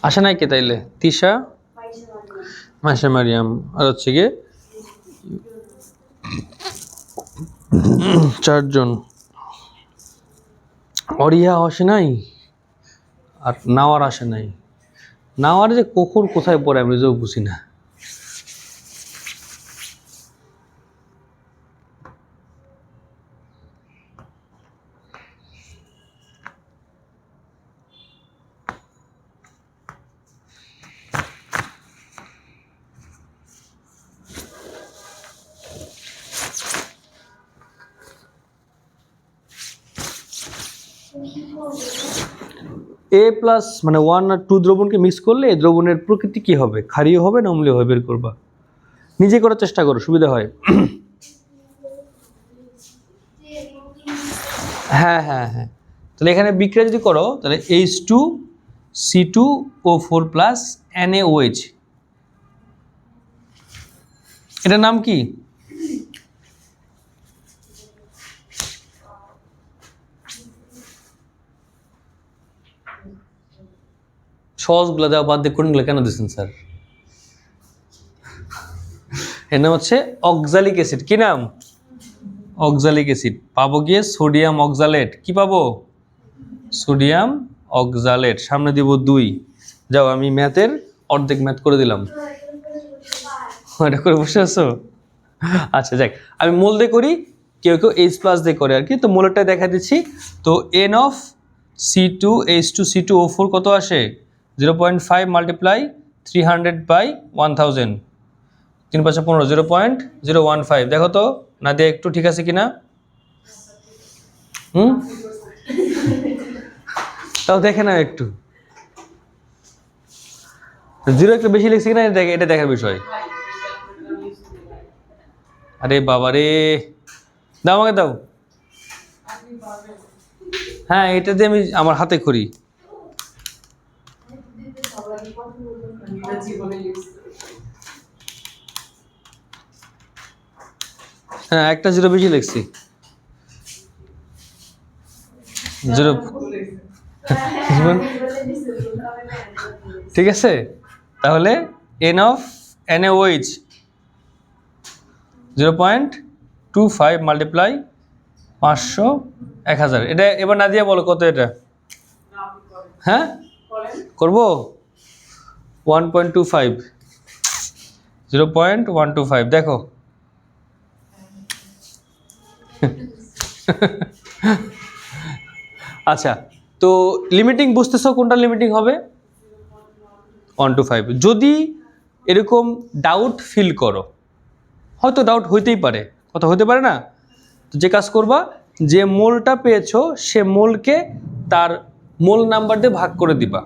[SPEAKER 1] আসে নাই কে তাইলে? তিশা, মাসা মারিয়াম, আর হচ্ছে গিয়ে 4 জন। অরিয়া আসে নাই, আর নাওয়ার আসে নাই। নাওয়ার যে কখন কোথায় পড়ে আমি নিজেও বুঝি না। এ প্লাস মানে 1 আর 2 দ্রবণকে মিক্স করলে এই দ্রবণের প্রকৃতি কি হবে? ক্ষারীয় হবে না অম্লীয় হবে? বের করবা, নিজে করার চেষ্টা করো, সুবিধা হয়। হ্যাঁ হ্যাঁ হ্যাঁ, তাহলে এখানে বিক্রিয়া যদি করো তাহলে H2C2O4 প্লাস NaOH, এটার নাম কি? সহজগুলো দেওয়া বাদ দিয়ে কোনগুলো কেন দিচ্ছেন স্যার? এর নাম হচ্ছে অক্সালিক অ্যাসিড। কি নাম? Oxalic acid. পাবো গিয়ে সোডিয়াম অক্সালেট। কি পাবো? Sodium oxalate. সামনে দিব 2। যাও, আমি ম্যাথের অর্ধেক ম্যাথ করে দিলাম। এটা করে বসে আছো? আচ্ছা যাক, আমি মোল দিয়ে করি, কেউ কেউ H+ দিয়ে করে আর কি। তো মোলেরটা দেখা দিচ্ছি। তো NC2H2C2O4 কত আসে? 0.5 মাল্টিপ্লাই 300/1000, 3×5=15, 0.015। দেখো তো না দিয়ে একটু ঠিক আছে কিনা। তাও দেখে না একটু, 0 একটু বেশি লিখছি কিনা এটা দেখার বিষয়। আরে বাবা রে, দাও আমাকে দাও। হ্যাঁ, এটা দিয়ে আমি আমার হাতে করি। হ্যাঁ, একটা 0 বেশি লিখছি। 0 ঠিক আছে, তাহলে NaOH 0.25 মাল্টিপ্লাই 500 1000। এটা এবার না দিয়ে বলো কত এটা। হ্যাঁ করবো 1.25, 0.125। দেখো আচ্ছা, তো লিমিটিং বুঝতেছো কোনটা লিমিটিং হবে? 1-5। যদি এরকম ডাউট ফিল করো, হয়তো ডাউট হইতেই পারে, কথা হতে পারে না, তো যে কাজ করবা, যে মোলটা পেয়েছো সে মোলকে তার মোল নাম্বার দিয়ে ভাগ করে দিবা।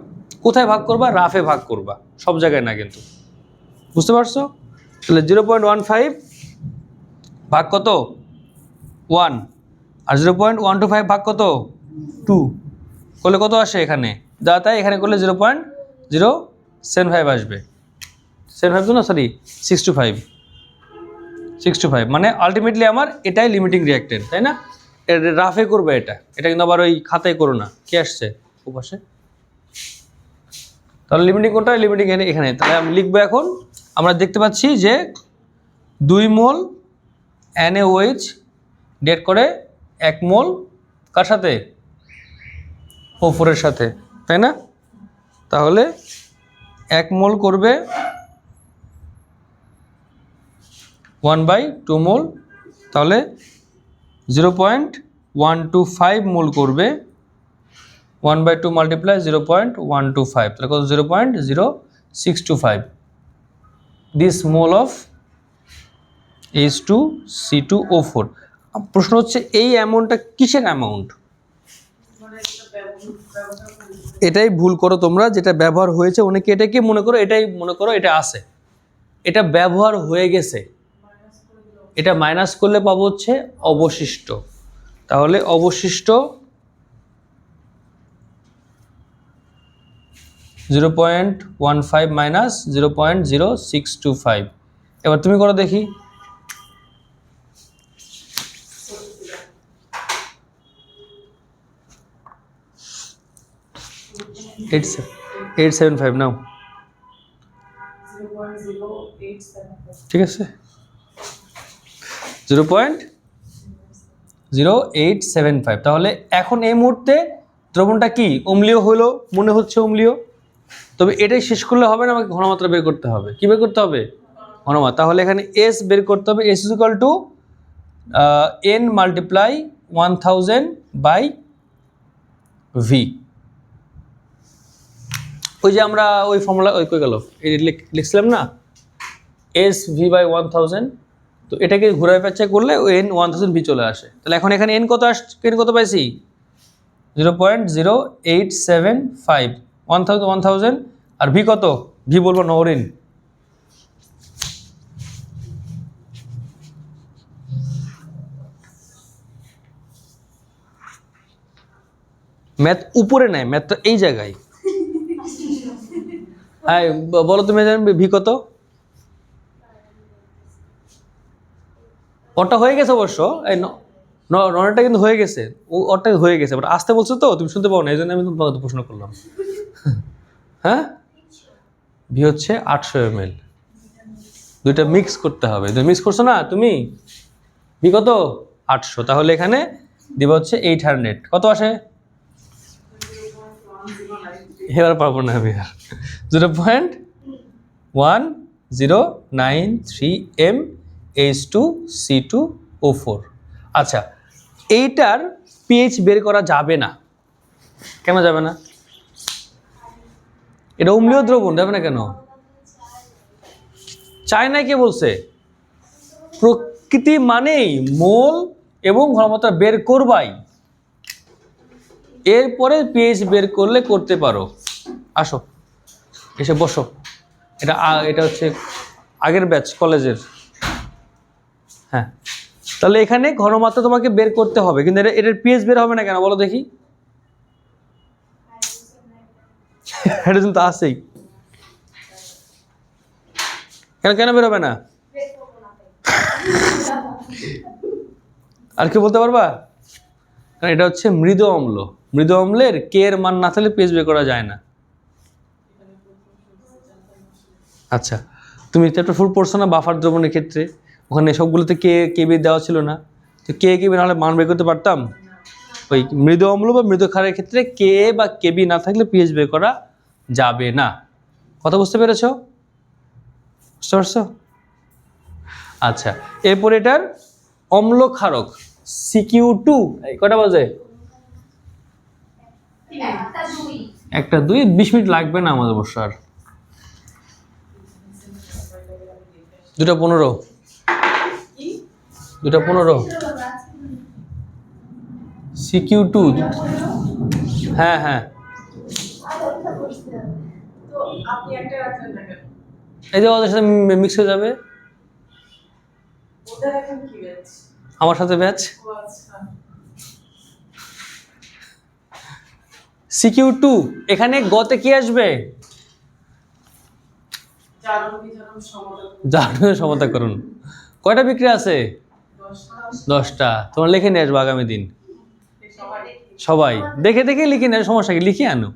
[SPEAKER 1] কোথায় ভাগ করবা? রাফে ভাগ করবা, সব জায়গায় না কিন্তু। বুঝতে পারছো? তাহলে 0.15 ভাগ কত? 1। আর 0.125 ভাগ কত? 2 করলে কত আসে এখানে? তাই এখানে করলে 0.075 আসবে। 75 তো না, সরি 625 মানে আলটিমেটলি আমার এটাই লিমিটিং রিঅ্যাকটেন্ট, তাই না? রাফে করবে এটা কিন্তু আবার ওই খাতায় করো না। কি আসছে ওপাশে? তাহলে লিমিটিং কোনটা? লিমিটিং এখানে। তাহলে আমি লিখবো এখন, আমরা দেখতে পাচ্ছি যে 2 মোল NaOH ডেট করে 1 মোল কার সাথে? O4 এর সাথে, তাই না? তাহলে 1 মোল করবে 1/2 মোল, তাহলে 0.125 মোল করবে 1/2 মাল্টিপ্লাই 0.125, তাহলে কত? 0.0625 দিস মোল অফ H2C2O4। প্রশ্ন হচ্ছে এই অ্যামাউন্টটা কিসের অ্যামাউন্ট? এটাই ভুল করো তোমরা, যেটা ব্যবহার হয়েছে অনেকে এটাকে মনে করো, এটাই মনে করো এটা আছে, এটা ব্যবহার হয়ে গেছে, এটা মাইনাস করলে পাবো হচ্ছে অবশিষ্ট। তাহলে অবশিষ্ট 0.15 মাইনাস 0.0625। এবার তুমি করো দেখি। 875 নাও, ঠিক আছে? 0.0875। তাহলে এখন এই মুহূর্তে দ্রবণটা কি অম্লীয় হলো? মনে হচ্ছে অম্লীয়। তবে এটাই শেষ করলে হবে না, আমাকে ঘনমাত্রা বের করতে হবে। কি বের করতে হবে? ঘনমাত্রা। তাহলে এখানে S বের করতে হবে। S equal to N multiply 1000 by V। ওই যে আমরা ওই ফর্মুলা ওই কই গেল, এই লিখছিলাম না, SV/1000। তো এটাকে ঘুরায় পেঁচা করলে ওই N 1000 V চলে আসে। তাহলে এখন এখানে N কত N কত পাইছি? 0.0875। 1000 আর V কত? V বলবো নওরিন। ম্যাথ উপরে নেয়, ম্যাথ তো এই জায়গায়। হ্যাঁ বলো তুমি জানবে V কত? ওটা হয়ে গেছে অবশ্য, এই নটা কিন্তু হয়ে গেছে, ওটা হয়ে গেছে, বাট আসতে বলছো তো তুমি শুনতে পাও না, এই জন্য আমি তোমাকে প্রশ্ন করলাম। হ্যাঁ V হচ্ছে 800 ml। দুইটা মিক্স করতে হবে, মিক্স করছো না তুমি? V কত? 800। তাহলে এখানে দিব হচ্ছে 800। কত আসে? এবার পাবো না আমি আর। 0.1093 m H2C2O4। আচ্ছা, এইটার পিএইচ বের করা যাবে না। কেন যাবে না? এটা অম্লীয় দ্রবণ, যাবে না কেন? চায় না কে বলছে? প্রকৃতি মানেই মোল এবং ঘনমাত্রা বের করবাই, এরপরে পিএইচ বের করলে করতে পারো। আসো এসে বসো, এটা হচ্ছে আগের ব্যাচ কলেজের। হ্যাঁ, তাহলে এখানে ঘনমাত্রা তোমাকে বের করতে হবে, কিন্তু এটার পিএইচ বের হবে না কেন বলো দেখি? হাইড্রোজেন তো আছেই, কেন বের হবে না? আর কি বলতে পারবা? কারণ এটা হচ্ছে মৃদু অম্ল। মৃদু অম্লের কে এর মান না থাকলে পিএইচ বের করা যায় না। আচ্ছা, তুমি চ্যাপ্টার 4 পড়ছো না বাফার দ্রবণের ক্ষেত্রে? ওখানে সবগুলোতে কেবি দেওয়া ছিল না? তো কেবি না হলে মান বের করতে পারতাম? ওই মৃদু অম্ল বা মৃদু ক্ষারের ক্ষেত্রে কে বা কেবি না থাকলে পিএইচ বের করা যাবে না। কথা বুঝতে পেরেছো? বুঝতে পারছো? আচ্ছা, এরপর এটার অম্ল ক্ষারক CQ2 কটা বাজে? 1:02। 20 মিনিট লাগবে না আমাদের অবশ্য। আর 2:15 CQ2। হ্যাঁ
[SPEAKER 2] তো আপনি একটা রাখলেন না কেন?
[SPEAKER 1] এই যে ওদের সাথে মিক্স হয়ে যাবে,
[SPEAKER 2] ওদের এখন কি ব্যাচ?
[SPEAKER 1] আমার সাথে ব্যাচ।
[SPEAKER 2] ও আচ্ছা।
[SPEAKER 1] CQ2 এখানে গতে কি আসবে?
[SPEAKER 2] জারণ বিজারণ সমতা।
[SPEAKER 1] জারণের সমতাকরণ। কয়টা বিক্রিয়া আছে?
[SPEAKER 2] 10টা।
[SPEAKER 1] 10টা। তোমরা লিখে নিয়ে আসবো আগামী দিন
[SPEAKER 2] সবাই
[SPEAKER 1] সবাই দেখে দেখে লিখে নিয়ে আসো, সমস্যা কি, লিখে আনো,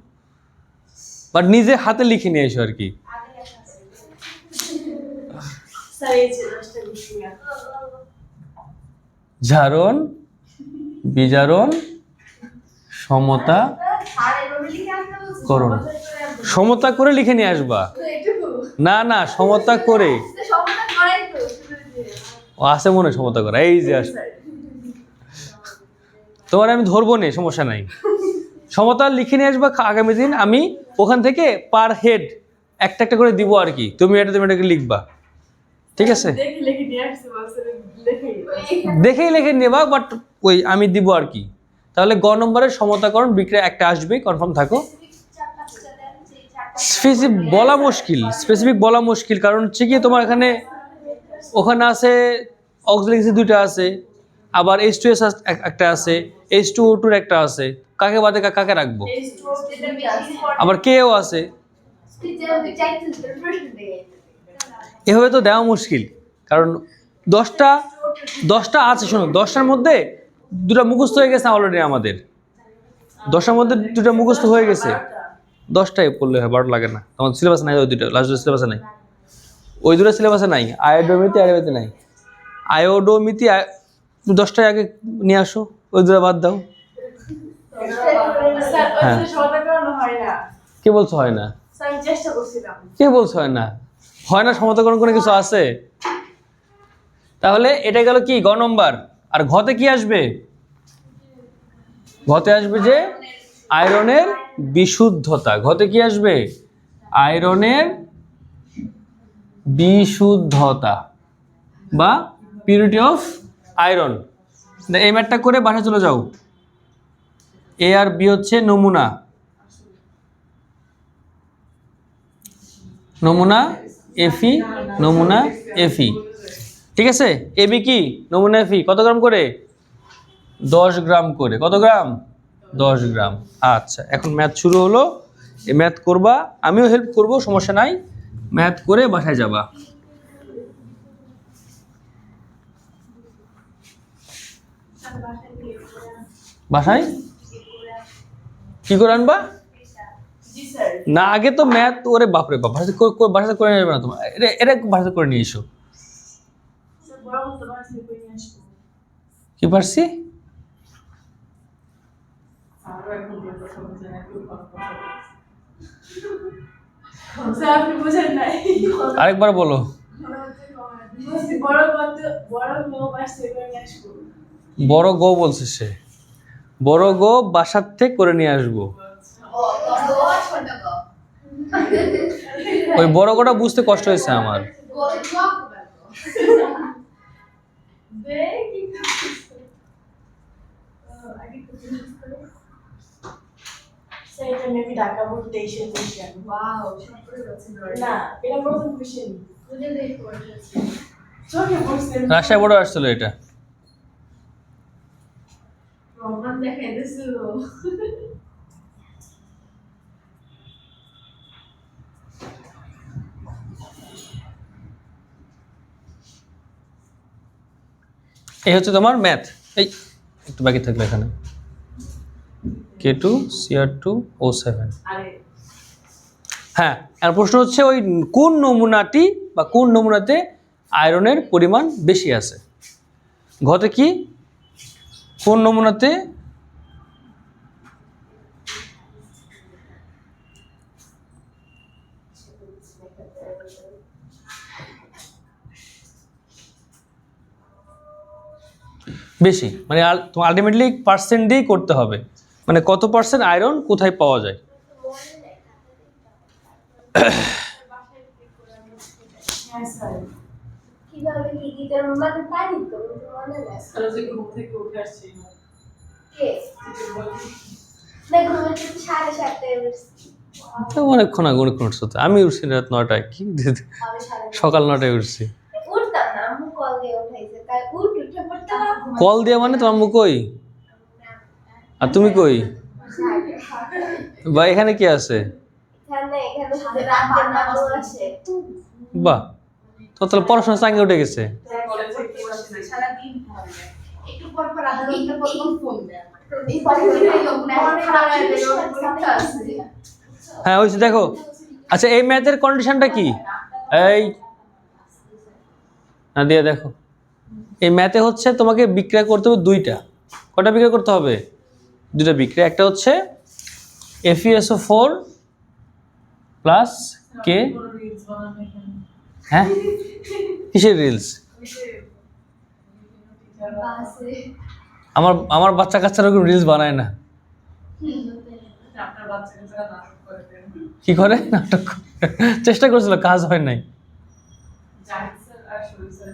[SPEAKER 1] বাট নিজে হাতে লিখে নিয়ে এসো আর কি।
[SPEAKER 2] স্যার এই যে 10টা বিক্রিয়া।
[SPEAKER 1] জারণ বিজারণ সমতা করণ। সমতা করে লিখে নিয়ে আসবা। না না, সমতা করে। ও আছে মনে হয় সমতা করা, এই যে আসো। তোমার আমি ধরবো না, সমস্যা নাই। সমতা লিখে নিয়ে আসবা আগামী দিন, আমি ওখান থেকে পার হেড একটা একটা করে দিব আর কি, তুমি এটাকে লিখবা, ঠিক আছে?
[SPEAKER 2] দেখে লিখে নিয়ে আসছে বলছেন,
[SPEAKER 1] দেখেই লিখে নেবা, বাট ওই আমি দিব আর কি। তাহলে গ নম্বরের সমতাকরণ বিক্রিয়া একটা আসবে, কনফার্ম থাকো। স্পেসিফিক বলা মুশকিল, কারণ হচ্ছে কি তোমার এখানে ওখানে আছে অক্সিলারি 2টা আছে, আবার H2S একটা আছে, H2O2 একটা আছে, কাকে বাদে কাকে রাখবো, আবার কেও আছে, এভাবে তো দেওয়া মুশকিল। কারণ 10টা আছে, শোনো, 10টার মধ্যে 2টা মুখস্থ হয়ে গেছে অলরেডি আমাদের, 10টার মধ্যে 2টা মুখস্থ হয়ে গেছে, 10টাই পড়লে হয়, 12 লাগে না। তোমার সিলেবাসে নাই ওই 2টা, লাস্ট সিলেবাসে নাই, ওই 2টা সিলেবাসে নাই, আয়োডোমিতি নাই। আয়োডোমিতি 10টায় আগে নিয়ে আসো, ওই 2টা বাদ দাও।
[SPEAKER 2] স্যার
[SPEAKER 1] হ্যাঁ।
[SPEAKER 2] ওই সমতা করানো হয় না।
[SPEAKER 1] কে বলছো হয় না?
[SPEAKER 2] স্যার আমি চেষ্টা করছিলাম।
[SPEAKER 1] কে বলছো হয় না? হয় না সমতাকরণ কোনো কিছু আছে? তাহলে এটা গেল কি গ নম্বর। আর ঘতে কি আসবে? ঘতে আসবে যে আয়রনের বিশুদ্ধতা। ঘতে কি আসবে? আয়রনের বিশুদ্ধতা বা পিউরিটি অফ আয়রন। এই ম্যাটটা করে বাসায় চলে যাও। এ আর বি হচ্ছে নমুনা, নমুনা এফি, নমুনা এফি, ঠিক আছে? এবি কি? নমুনা এফি কত গ্রাম করে? 10 গ্রাম করে। কত গ্রাম? 10 গ্রাম। আচ্ছা, এখন ম্যাথ শুরু হলো। এই ম্যাথ করবা, আমিও হেল্প করব, সমস্যা নাই। ম্যাথ করে বাসায় যাবা। বাসায় কি করে আনবা?
[SPEAKER 2] জি স্যার।
[SPEAKER 1] না, আগে তো ম্যাথ, ওরে বাপরে বাপ, বাসাতে করে নেবে না তোমার, এটা বাসাতে করে নিয়ে এসো।
[SPEAKER 2] স্যার বড় মতো বাসে করে নিয়ে আসবো।
[SPEAKER 1] কি পারছি?
[SPEAKER 2] আর এখন দিয়ে কথা বলছেন না, একটু কথা বলছেন। স্যার আপনি বুঝেন নাই।
[SPEAKER 1] আরেকবার বলো।
[SPEAKER 2] বলছি বড় বাসে করে নিয়ে আসবো।
[SPEAKER 1] বড় গো বলছে সে, বড় গো বাসার থেকে করে নিয়ে আসবো। ওই বড় গোটা বুঝতে কষ্ট হয়েছে আমার।
[SPEAKER 2] এটা maybe Dhaka board 23 question. Wow, সবগুলো আছে না, এটা প্রথম কোশ্চেন। চোখে পড়ছেন।
[SPEAKER 1] রাজশাহী বোর্ডে আসছিল এটা।
[SPEAKER 2] প্রমাণ দেখাই দিছিল।
[SPEAKER 1] এই হচ্ছে তোমার ম্যাথ। এই একটু বাকি থাকলো এখানে, K2 CR2 O7।
[SPEAKER 2] আরে
[SPEAKER 1] হ্যাঁ, আর প্রশ্ন হচ্ছে ওই কোন নমুনাটি বা কোন নমুনাতে আয়রনের পরিমাণ বেশি আছে। ঘতে কি? কোন নমুনাতে বেশি, মানে আলটিমেটলি পার্সেন্ট দিয়েই করতে হবে, মানে কত পার্সেন্ট আয়রন কোথায় পাওয়া যায়।
[SPEAKER 2] হ্যাঁ স্যার।
[SPEAKER 3] কিভাবে কি দিতে মানে পারি তো মনে নেই।
[SPEAKER 2] স্যার যে ঘুম থেকে উঠে আসছে।
[SPEAKER 3] কে? দেখো আমি তো 7:30টায় উঠছি।
[SPEAKER 1] তো অনেকক্ষণ আগে অনেকক্ষণ উঠছো তো। আমি উঠছি রাত 9টায়, কি
[SPEAKER 3] আমি সাড়ে
[SPEAKER 1] সকাল 9টায় উঠছি।
[SPEAKER 3] উঠতাম না, আম্মু কল দিয়ে উঠাইছে, তাই উঠে পড়তে পারবো।
[SPEAKER 1] কল দিয়ে মানে তোমার আম্মু কই আর তুমি কই বা এখানে কি আছে?
[SPEAKER 3] এখানে শুধু রাতের বাবু আসে।
[SPEAKER 1] বাহ, তো তাহলে পড়াশোনা চাঙ্গে উঠে গেছে।
[SPEAKER 2] সারাদিন একটু পর পর আধা ঘন্টা পর পর ফোন দেয়
[SPEAKER 3] এই পরিবারের লোক না, খারাপ আছে।
[SPEAKER 1] হ্যাঁ হয়েছে, দেখো। আচ্ছা, এই ম্যাথের কন্ডিশনটা কি? এই না দিয়ে দেখো, এই ম্যাথে হচ্ছে তোমাকে বিক্রিয়া করতে হবে দুইটা। কটা বিক্রিয়া করতে হবে? দুইটা বিক্রিয়া। একটা হচ্ছে FeSO4 প্লাস কে। হ্যাঁ, কিসের রিলস? আমার আমার বাচ্চা কাচ্চারা ওরকম রিলস বানায় না।
[SPEAKER 2] আপনার বাচ্চাকে নাটক করে দেন
[SPEAKER 1] কি করে? নাটক করে। চেষ্টা করছিল, কাজ হয় নাই।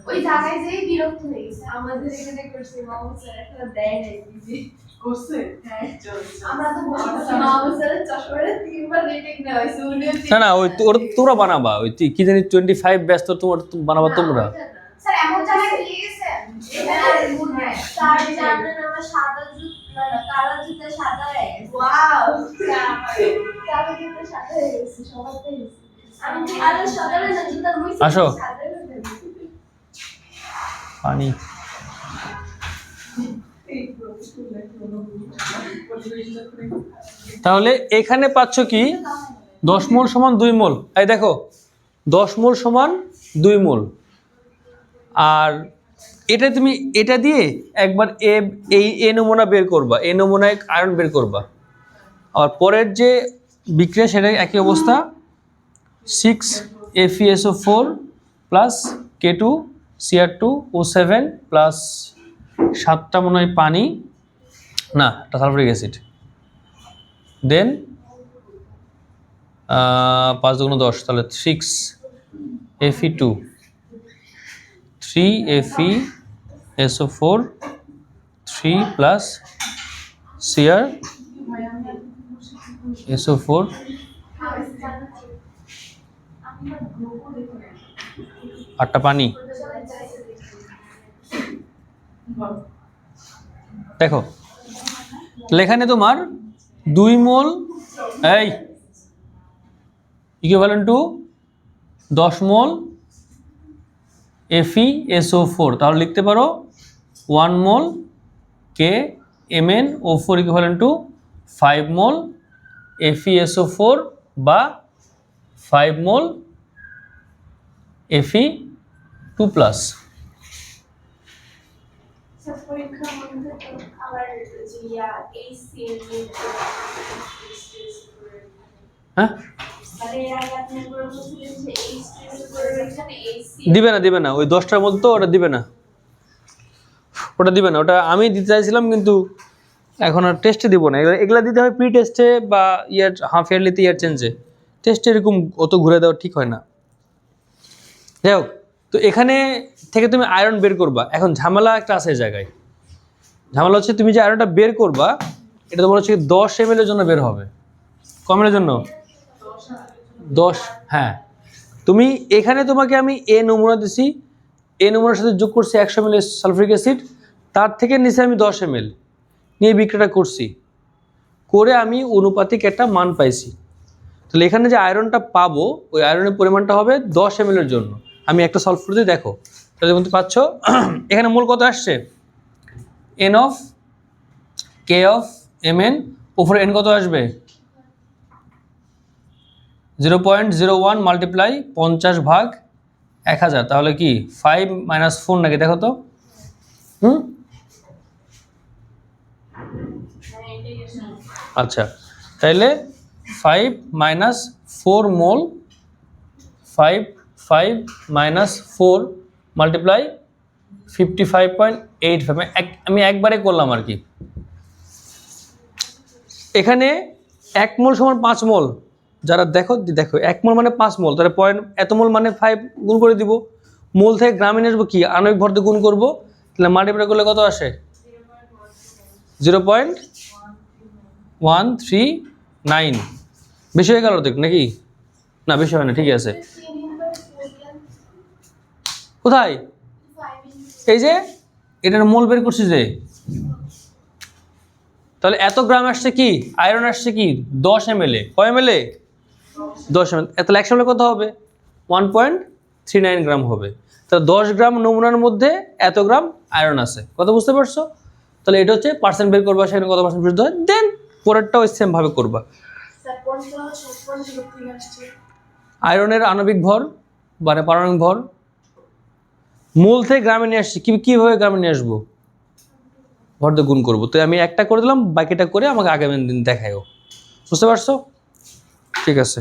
[SPEAKER 3] ওই জায়গায় যেই বিরক্ত হয়ে গেছে, আমাদের এখানে করছে মামু স্যার একটা দেয় নাই দিদি
[SPEAKER 2] করছে
[SPEAKER 3] হ্যাঁ
[SPEAKER 2] চলছে
[SPEAKER 3] আমরা তো বলছি মামু স্যারের চশমাটা 3বার রিটেক নেওয়া হয়েছে উনিও
[SPEAKER 1] না না, ওই তোরা বানাবা, ওই কি জানি 25 ব্যস্ত তোমার বানাবা তোমরা।
[SPEAKER 3] স্যার এমন জায়গায় দিয়ে গেছে স্যার জানেন আমরা সাদা জুতা না কালো জুতা সাদা হয়ে গেছে ওয়াও কালো জুতা সাদা হয়ে গেছে সবারটাই গেছে আমি কি আরে সাদা না জুতা মুইছি
[SPEAKER 1] আসো।
[SPEAKER 3] সাদা হয়ে গেছে
[SPEAKER 1] পানি। তাহলে এখানে পাচ্ছ কি 10 মোল সমান 2 মোল। এই দেখো 10 মোল সমান 2 মোল। আর এটা তুমি এটা দিয়ে একবার এই নমুনা বের করবা, এই নমুনায় আয়রন বের করবা। আর পরের যে বিক্রিয়া সেটা একই অবস্থা, 6FeSO4 প্লাস K2Cr2O7 প্লাস 7টা মনে হয় পানি, না এটা সালফারিক অ্যাসিড, দেন 5 × 10 তাহলে 6Fe2 3FeSO4 3 প্লাস CrSO4 8টা পানি। দেখো এখানে তোমার 2 মোল এই ইকুইভ্যালেন্ট টু 10 মোল FeSO4, তাহলে লিখতে পারো 1 মোল KMnO4 equivalent to 5 mole FeSO4 বা 5 মোল Fe2 প্লাস।
[SPEAKER 3] স্যার পরীক্ষার মধ্যে তো আবার জিয়া এইচসিএল
[SPEAKER 1] হ্যাঁ
[SPEAKER 3] মানে এর আগে আপনি করে বলছিলেন যে এইচসিএল করে এখানে এইচসি
[SPEAKER 1] দিবে না ওই 10টার মধ্যে তো ওটা দিবে না, ওটা আমি দিতে চাইছিলাম কিন্তু এখন আর টেস্টে দিব না। এগুলা দিতে হয় প্রি টেস্টে বা ইয়ার হাফ ইয়ারলিতে ইয়ার চেঞ্জে। টেস্টে এরকম অত ঘুরে দেওয়া ঠিক হয় না। যাই হোক, তো এখানে থেকে তুমি আয়রন বের করবা। এখন ঝামেলা একটা আছে এই জায়গায়। ঝামেলা হচ্ছে তুমি যে আয়রনটা বের করবা এটা তোমার হচ্ছে 10 ml এর জন্য বের হবে। কম এর জন্য 10। হ্যাঁ, তুমি এখানে তোমাকে আমি নমুনা দিছি, নমুনার সাথে যোগ করছি 100 ml সালফারিক অ্যাসিড, তার থেকে নিচে আমি 10 ml নিয়ে বিক্রিয়াটা করছি, করে আমি অনুপাতিক একটা মান পাইছি। তাহলে এখানে যে আয়রনটা পাবো ওই আয়রনের পরিমাণটা হবে 10 ml এর জন্য। আমি একটা সলভ করে দিই, দেখো তাহলে তুমি পাচ্ছ এখানে মোল কত আসছে, N of K of Mn উপরে N কত আসবে 0.01 মাল্টিপ্লাই 50/1000, তাহলে কি 5 - 4 নাকি দেখো তো। আচ্ছা, তাহলে 5 - 4 মোল 5 - 4 মাল্টিপ্লাই 55.85 আমি একবারে করলাম আর কি। এখানে 1 মোল সমান 5 মোল, যারা দেখো 1 মোল মানে 5 মোল, তাহলে পয়েন্ট এত মোল মানে 5 গুণ করে দিব। মোল থেকে গ্রামে নিয়ে আসবো কি আণবিক ভর দিয়ে গুণ করবো, তাহলে মাল্টিপ্লাই করলে কত আসে 0.139 বেশি হয়ে গেল দেখ নাকি? না বেশি হয় না, ঠিকই আছে। কোথায়? এই যে এটার মোল বের করছি যে, তাহলে এত গ্রাম আসছে কি আয়রন আসছে কি 10 ml কয় ml 10 ml তাহলে 100 ml কত হবে 1.39 গ্রাম হবে। তাহলে 10 গ্রাম নমুনার মধ্যে এত গ্রাম আয়রন আছে, কথা বুঝতে পারছো? তাহলে এটা হচ্ছে পার্সেন্ট বের করবা, সেখানে কত পার্সেন্ট বিশুদ্ধ হয়, দেন পরেরটাও সেম ভাবে করবা। আয়রনের আণবিক ভর মানে পারমাণবিক ভর মূল থেকে গ্রামে নিয়ে আসছি, কিভাবে গ্রামে নিয়ে আসবো? ভর দিয়ে গুণ করবো। তো আমি একটা করে দিলাম, বাকিটা করে আমাকে আগামী দিন দেখায়ও। বুঝতে পারছো? ঠিক আছে।